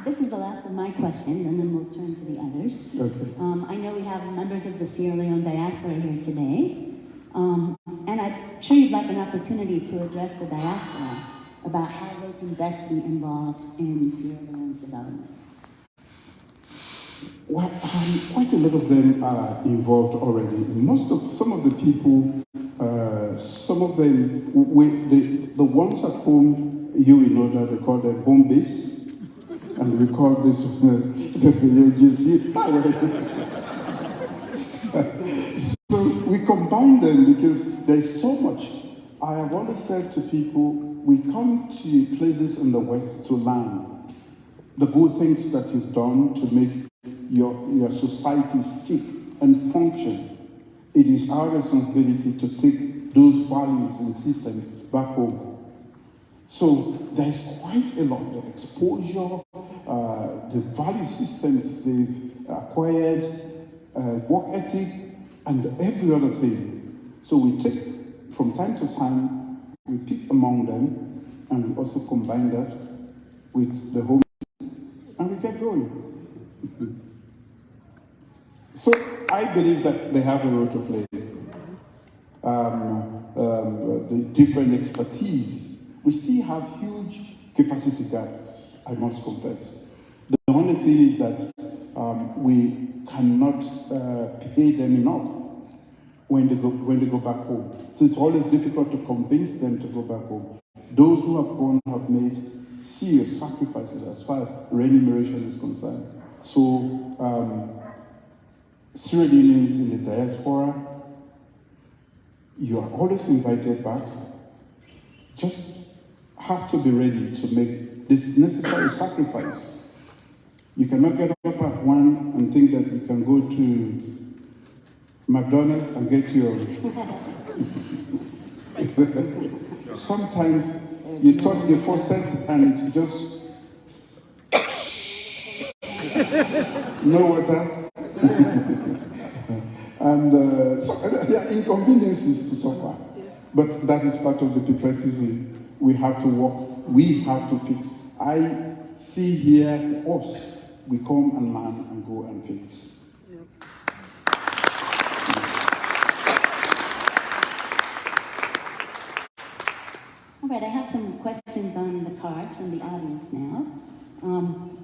This is the last of my questions, and then we'll turn to the others. Okay. I know we have members of the Sierra Leone diaspora here today, and I'm sure you'd like an opportunity to address the diaspora about how they can best be involved in Sierra Leone's development. Well, quite a lot of them are involved already. Some of the people, some of them, the ones at home, you will know that they call them home base, and we call this the villages. So we combine them because there's so much. I have always said to people, we come to places in the West to learn the good things that you've done to make your society stick and function. It is our responsibility to take those values and systems back home. So there's quite a lot of exposure, the value systems they've acquired, work ethic, and every other thing. So we take, from time to time, we pick among them, and we also combine that with the home, and we get going. So I believe that they have a role to play. The different expertise. We still have huge capacity gaps, I must confess. The only thing is that we cannot pay them enough when they go back home. So it's always difficult to convince them to go back home. Those who have gone have made serious sacrifices as far as remuneration is concerned. So Sierra Leoneans in the diaspora, you are always invited back. Just have to be ready to make this necessary sacrifice. You cannot get up at 1 and think that you can go to McDonald's and get your... Sometimes you touch the faucet and it's just... no water. And so there are inconveniences to suffer. But that is part of the patriotism. We have to work, we have to fix. I see here for us, we come and learn and go and fix. Yep. All right, I have some questions on the cards from the audience now.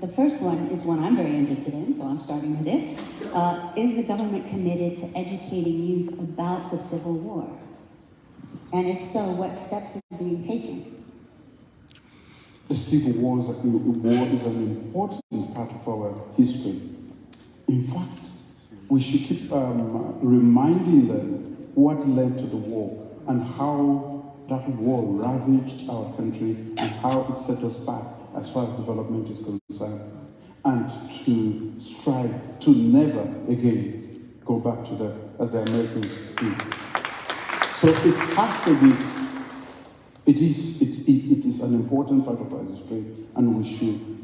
The first one is one I'm very interested in, so I'm starting with it. Is the government committed to educating youth about the Civil War? And if so, what steps are being taken? The Civil War is an important part of our history. In fact, we should keep reminding them what led to the war and how that war ravaged our country and how it set us back as far as development is concerned, and to strive to never again go back to that as the Americans did. So it has to be, it is an important part of our history, and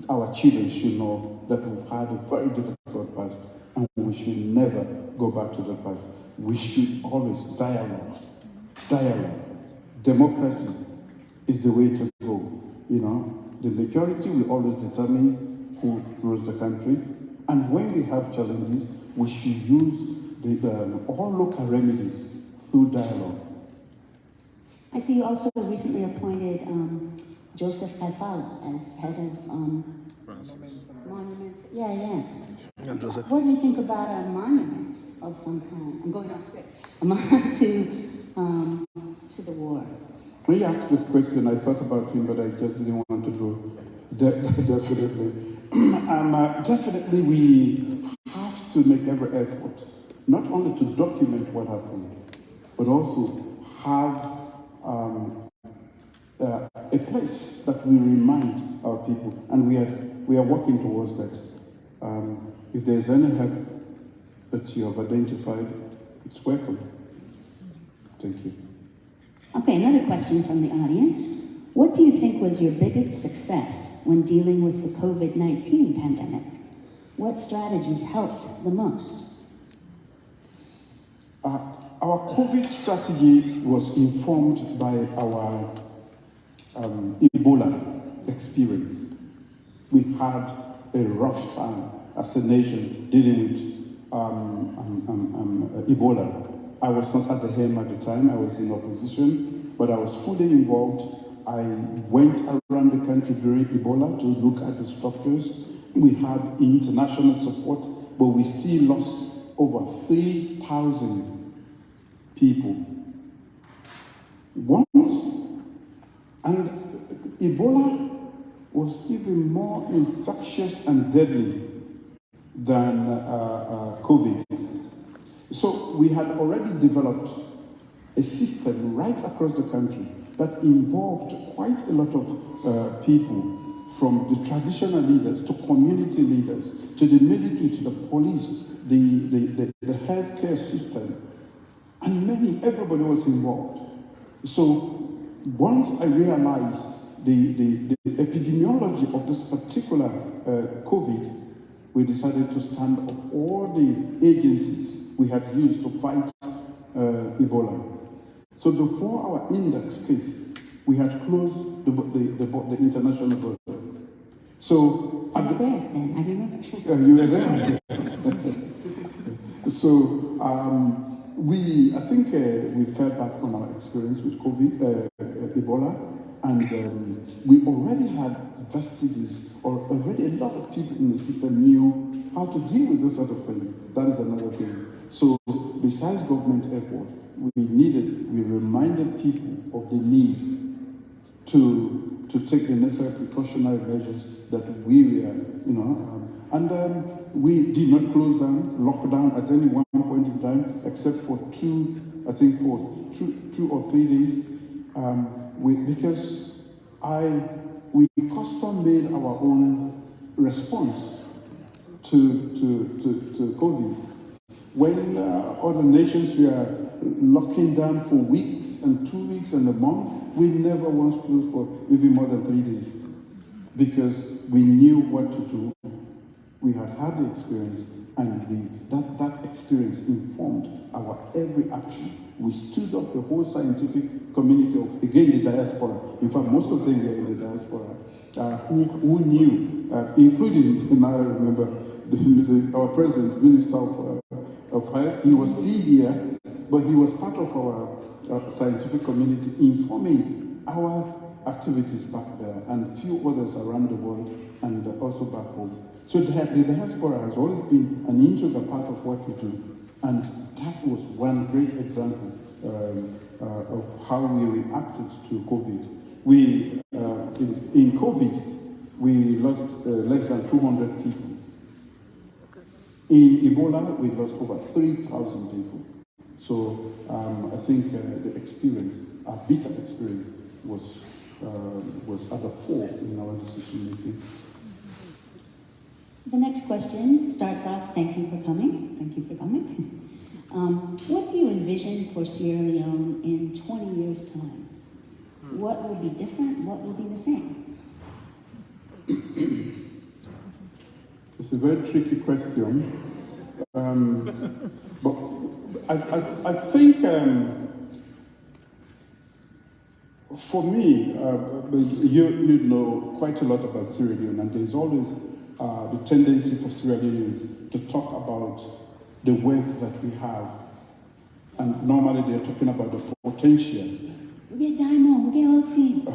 our children should know that we've had a very difficult past, and we should never go back to the past. We should always dialogue. Democracy is the way to go, you know. The majority will always determine who rules the country, and when we have challenges, we should use all local remedies through dialogue. I see you also recently appointed Joseph Caifal as head of monuments. Yeah, Joseph. What do you think about a monument of some kind? I'm going off script. To the war. When you asked this question, I thought about him, but I just didn't want to go. Definitely. Definitely, we have to make every effort, not only to document what happened, but also have a place that we remind our people, and we are working towards that. If there's any help that you have identified, it's welcome. Thank you. Okay, another question from the audience. What do you think was your biggest success when dealing with the COVID-19 pandemic? What strategies helped the most? Our COVID strategy was informed by our Ebola experience. We had a rough time as a nation dealing with Ebola. I was not at the helm at the time, I was in opposition, but I was fully involved. I went around the country during Ebola to look at the structures. We had international support, but we still lost over 3,000 people. Once, and Ebola was even more infectious and deadly than COVID. So we had already developed a system right across the country that involved quite a lot of people, from the traditional leaders to community leaders, to the military, to the police, the healthcare system, and everybody was involved. So once I realized the epidemiology of this particular COVID, we decided to stand up all the agencies we had used to fight Ebola. So the 4-hour index case, we had closed the international border. So I was there then, I remember. you were there. So I think we fell back on our experience with COVID, Ebola, and we already had vestiges, or already a lot of people in the system knew how to deal with this sort of thing. That is another thing. So besides government effort, we reminded people of the need to take the necessary precautionary measures that we were, and we did not close down, lock down at any one point in time, except for two or 3 days, because we custom made our own response to COVID. When other nations were locking down for weeks and 2 weeks and a month, we never once closed for even more than 3 days, because we knew what to do. We had had the experience, and that experience informed our every action. We stood up the whole scientific community of, again, the diaspora. In fact, most of them were in the diaspora, who knew, including, and I remember, our president, Minister of Health. He was still here, but he was part of our scientific community, informing our activities back there and a few others around the world and also back home. So the diaspora has always been an integral part of what we do, and that was one great example of how we reacted to COVID. In COVID, we lost less than 200 people. In Ebola, we lost over 3,000 people. So I think the experience, our bitter experience, was at the fore in our decision making. The next question starts off, thank you for coming. Thank you for coming. What do you envision for Sierra Leone in 20 years' time? What will be different? What will be the same? It's a very tricky question. But I think for me, you know quite a lot about Sierra Leone, and there's always the tendency for Sierra Leoneans to talk about the wealth that we have. And normally they're talking about the potential. We get diamond, we get all team.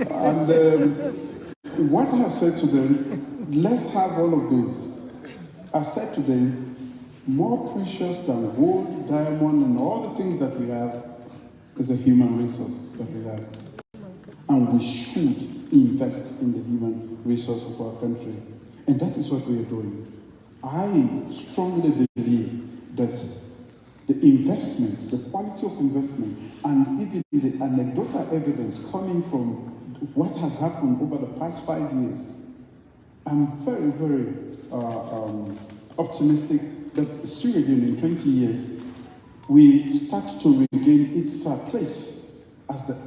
And what I have said to them, let's have all of this. I said to them, more precious than gold, diamond, and all the things that we have is the human resource that we have. And we should invest in the human resource of our country. And that is what we are doing. I strongly believe that the investment, the quality of investment, and even the anecdotal evidence coming from what has happened over the past 5 years, I'm very, very optimistic that Sierra Leone in 20 years, we start to regain its place as the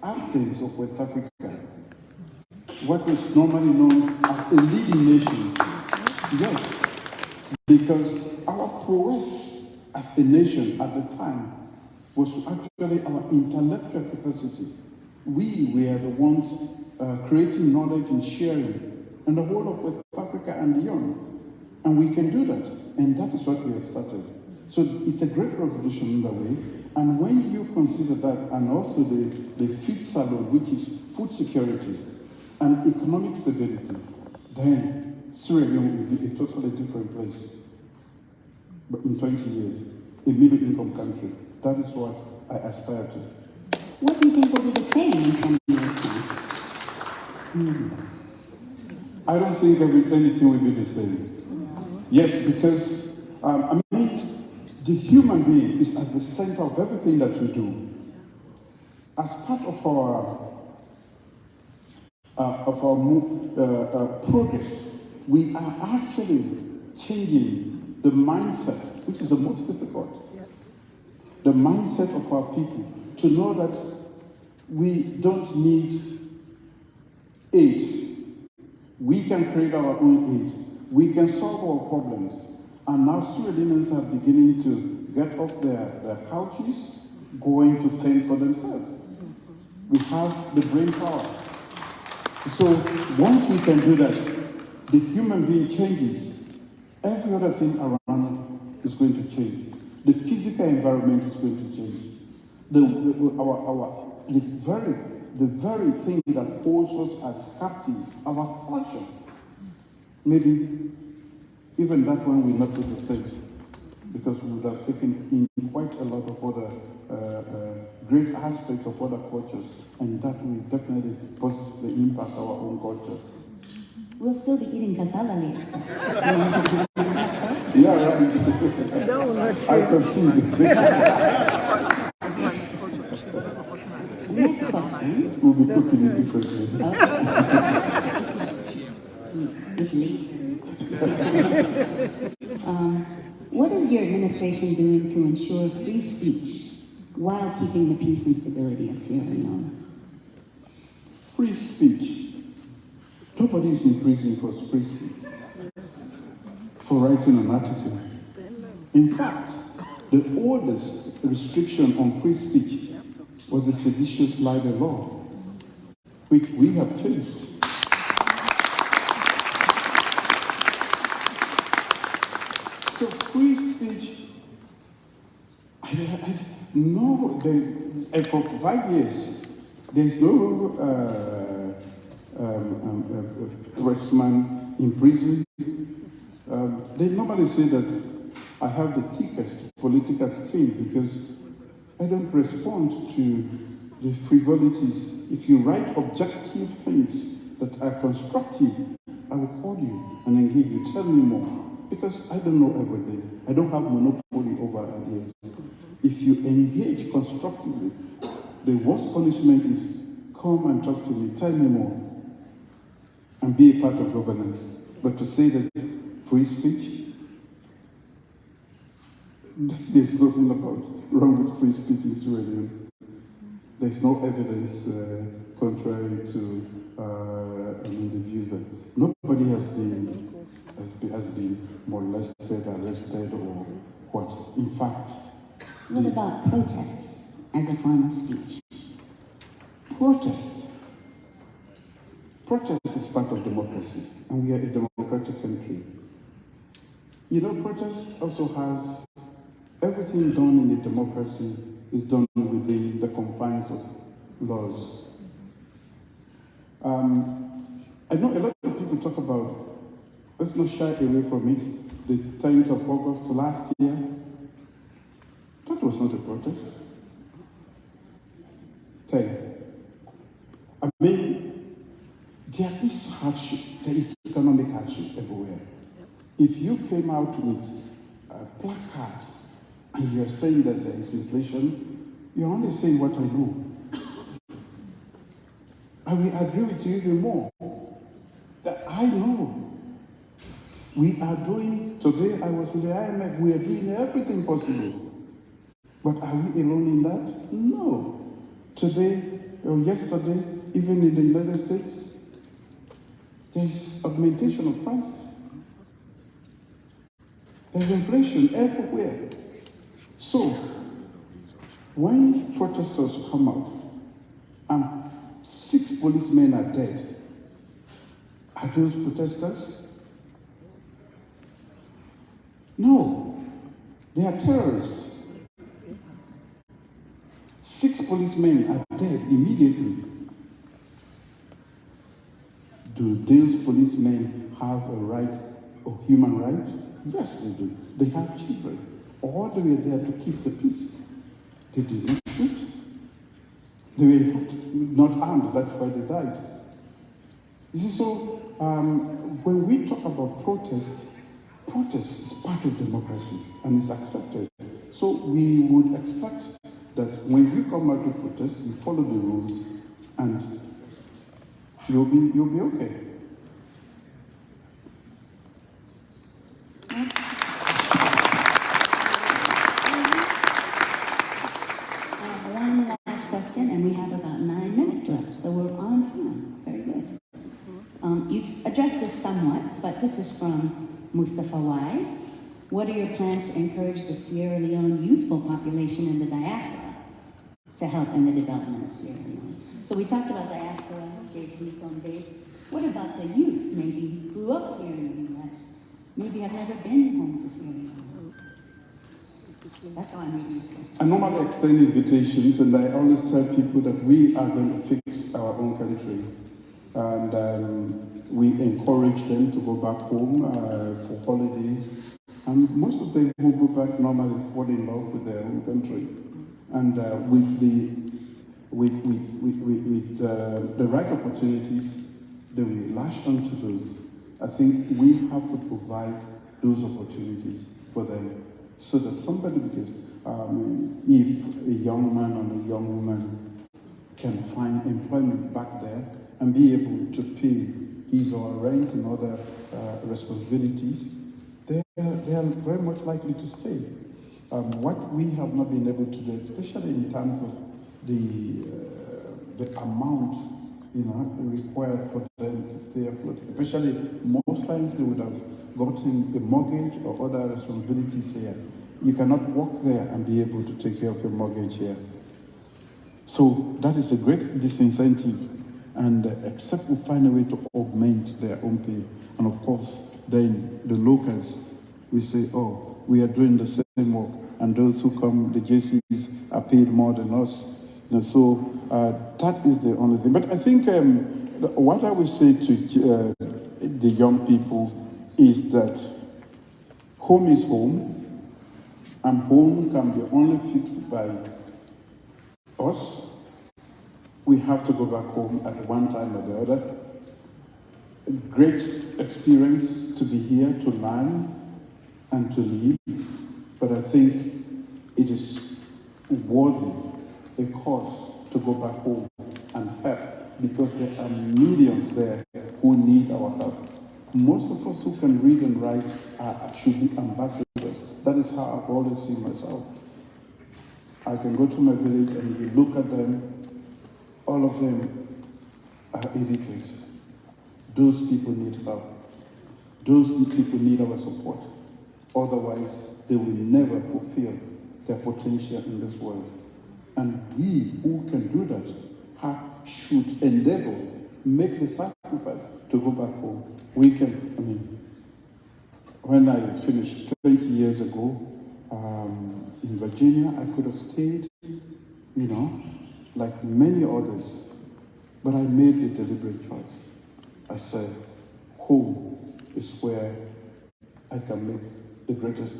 Athens of West Africa, what is normally known as a leading nation. Yes, because our prowess as a nation at the time was actually our intellectual capacity. We were the ones creating knowledge and sharing in the whole of West Africa and beyond. And we can do that. And that is what we have started. So it's a great revolution in the way. And when you consider that, and also the fifth salute, which is food security and economic stability, then Sierra Leone will be a totally different place. But in 20 years, a middle income country. That is what I aspire to. What do you think will be the same in 20 years' time? I don't think anything will be the same. Yes, because I mean, the human being is at the center of everything that we do. As part of our progress, we are actually changing the mindset, which is the most difficult. The mindset of our people to know that we don't need aid. We can create our own aid. We can solve our problems. And now Sierra Leoneans are beginning to get off their couches, going to think for themselves. We have the brain power. So once we can do that, the human being changes. Every other thing around is going to change. The physical environment is going to change. The very thing that holds us as captives, our culture, maybe even that one will not be the same, because we would have taken in quite a lot of other great aspects of other cultures, and that will definitely positively impact our own culture. We'll still be eating cassava leaves. Yeah, right. No, not I true. can see. Next question. We'll be cooking it differently. With leaves. What is your administration doing to ensure free speech while keeping the peace and stability of Sierra Leone? Free speech. Nobody is in prison for free speech, for writing an article. In fact, the oldest restriction on free speech was the seditious libel law, which we have changed. So free speech, for 5 years, there's no pressman in prison. They normally say that I have the thickest political skin because I don't respond to the frivolities. If you write objective things that are constructive, I will call you and engage you. Tell me more. Because I don't know everything. I don't have monopoly over ideas. If you engage constructively, the worst punishment is come and talk to me, tell me more, and be a part of governance. But to say that free speech, there's nothing wrong with free speech in Sierra Leone. There's no evidence contrary to the views that nobody has been molested, arrested, or what. In fact, What about protests as a form of speech? Protest is part of democracy, and we are a democratic country. You know, protest also has everything done in a democracy is done within the confines of laws. I know a lot of people talk about, let's not shy away from it, the 10th of August last year. That was not a protest. 10. I mean, there is hardship, there is economic hardship everywhere. If you came out with a placard and you're saying that there is inflation, you're only saying what I know. I will agree with you even more. That I know. We are doing, today I was with the IMF, we are doing everything possible. But are we alone in that? No. Today, or yesterday, even in the United States, there's augmentation of prices. There's inflation everywhere. So, when protesters come out and 6 policemen are dead, are those protesters? No, they are terrorists. 6 policemen are dead immediately. Do those policemen have a right, a human right? Yes, they do. They have children. Or they were there to keep the peace. They did not shoot. They were not armed, that's why they died. You see, so when we talk about protest is part of democracy and is accepted. So we would expect that when we come out to protest, we follow the rules and you'll be okay. One last question, and we have about 9 minutes left, so we're on time. Very good. You've addressed this somewhat, but this is from Mustafa Y. What are your plans to encourage the Sierra Leone youthful population in the diaspora to help in the development of Sierra Leone? So we talked about diaspora, JC's home base. What about the youth, maybe who grew up here in the U.S., maybe have never been home to Sierra Leone? That's how I'm reading this question. I normally extend invitations, and I always tell people that we are going to fix our own country. And we encourage them to go back home for holidays. And most of them who go back normally fall in love with their own country. And with the right opportunities, they will latch onto those. I think we have to provide those opportunities for them so that somebody, because if a young man and a young woman can find employment back there and be able to pay his or her rent and other responsibilities, they are very much likely to stay. What we have not been able to do, especially in terms of the amount required for them to stay afloat, especially most times they would have gotten a mortgage or other responsibilities here. You cannot work there and be able to take care of your mortgage here. So that is a great disincentive. And except we find a way to augment their own pay. And of course, then the locals, we say, oh, we are doing the same work. And those who come, the JCs, are paid more than us. So that is the only thing. But I think what I would say to the young people is that home is home, and home can be only fixed by us. We have to go back home at one time or the other. A great experience to be here, to learn and to live. But I think it is worthy a cause to go back home and help, because there are millions there who need our help. Most of us who can read and write should be ambassadors. That is how I've always seen myself. I can go to my village and you look at them, all of them are illiterate. Those people need help. Those people need our support. Otherwise, they will never fulfill their potential in this world. And we who can do that should endeavor, make the sacrifice to go back home. We can, when I finished 20 years ago in Virginia, I could have stayed, like many others. But I made the deliberate choice. I said, home is where I can make the greatest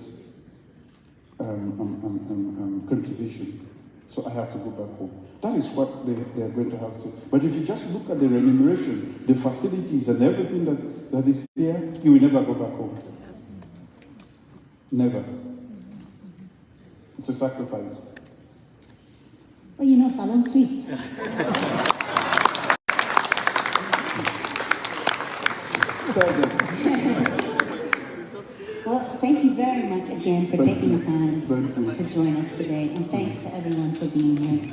contribution. So I have to go back home. That is what they are going to have to. But if you just look at the remuneration, the facilities and everything that is here, you will never go back home. Never. It's a sacrifice. Well, Salon Suites. Well, thank you very much again for taking the time to join us today, and thanks to everyone for being here.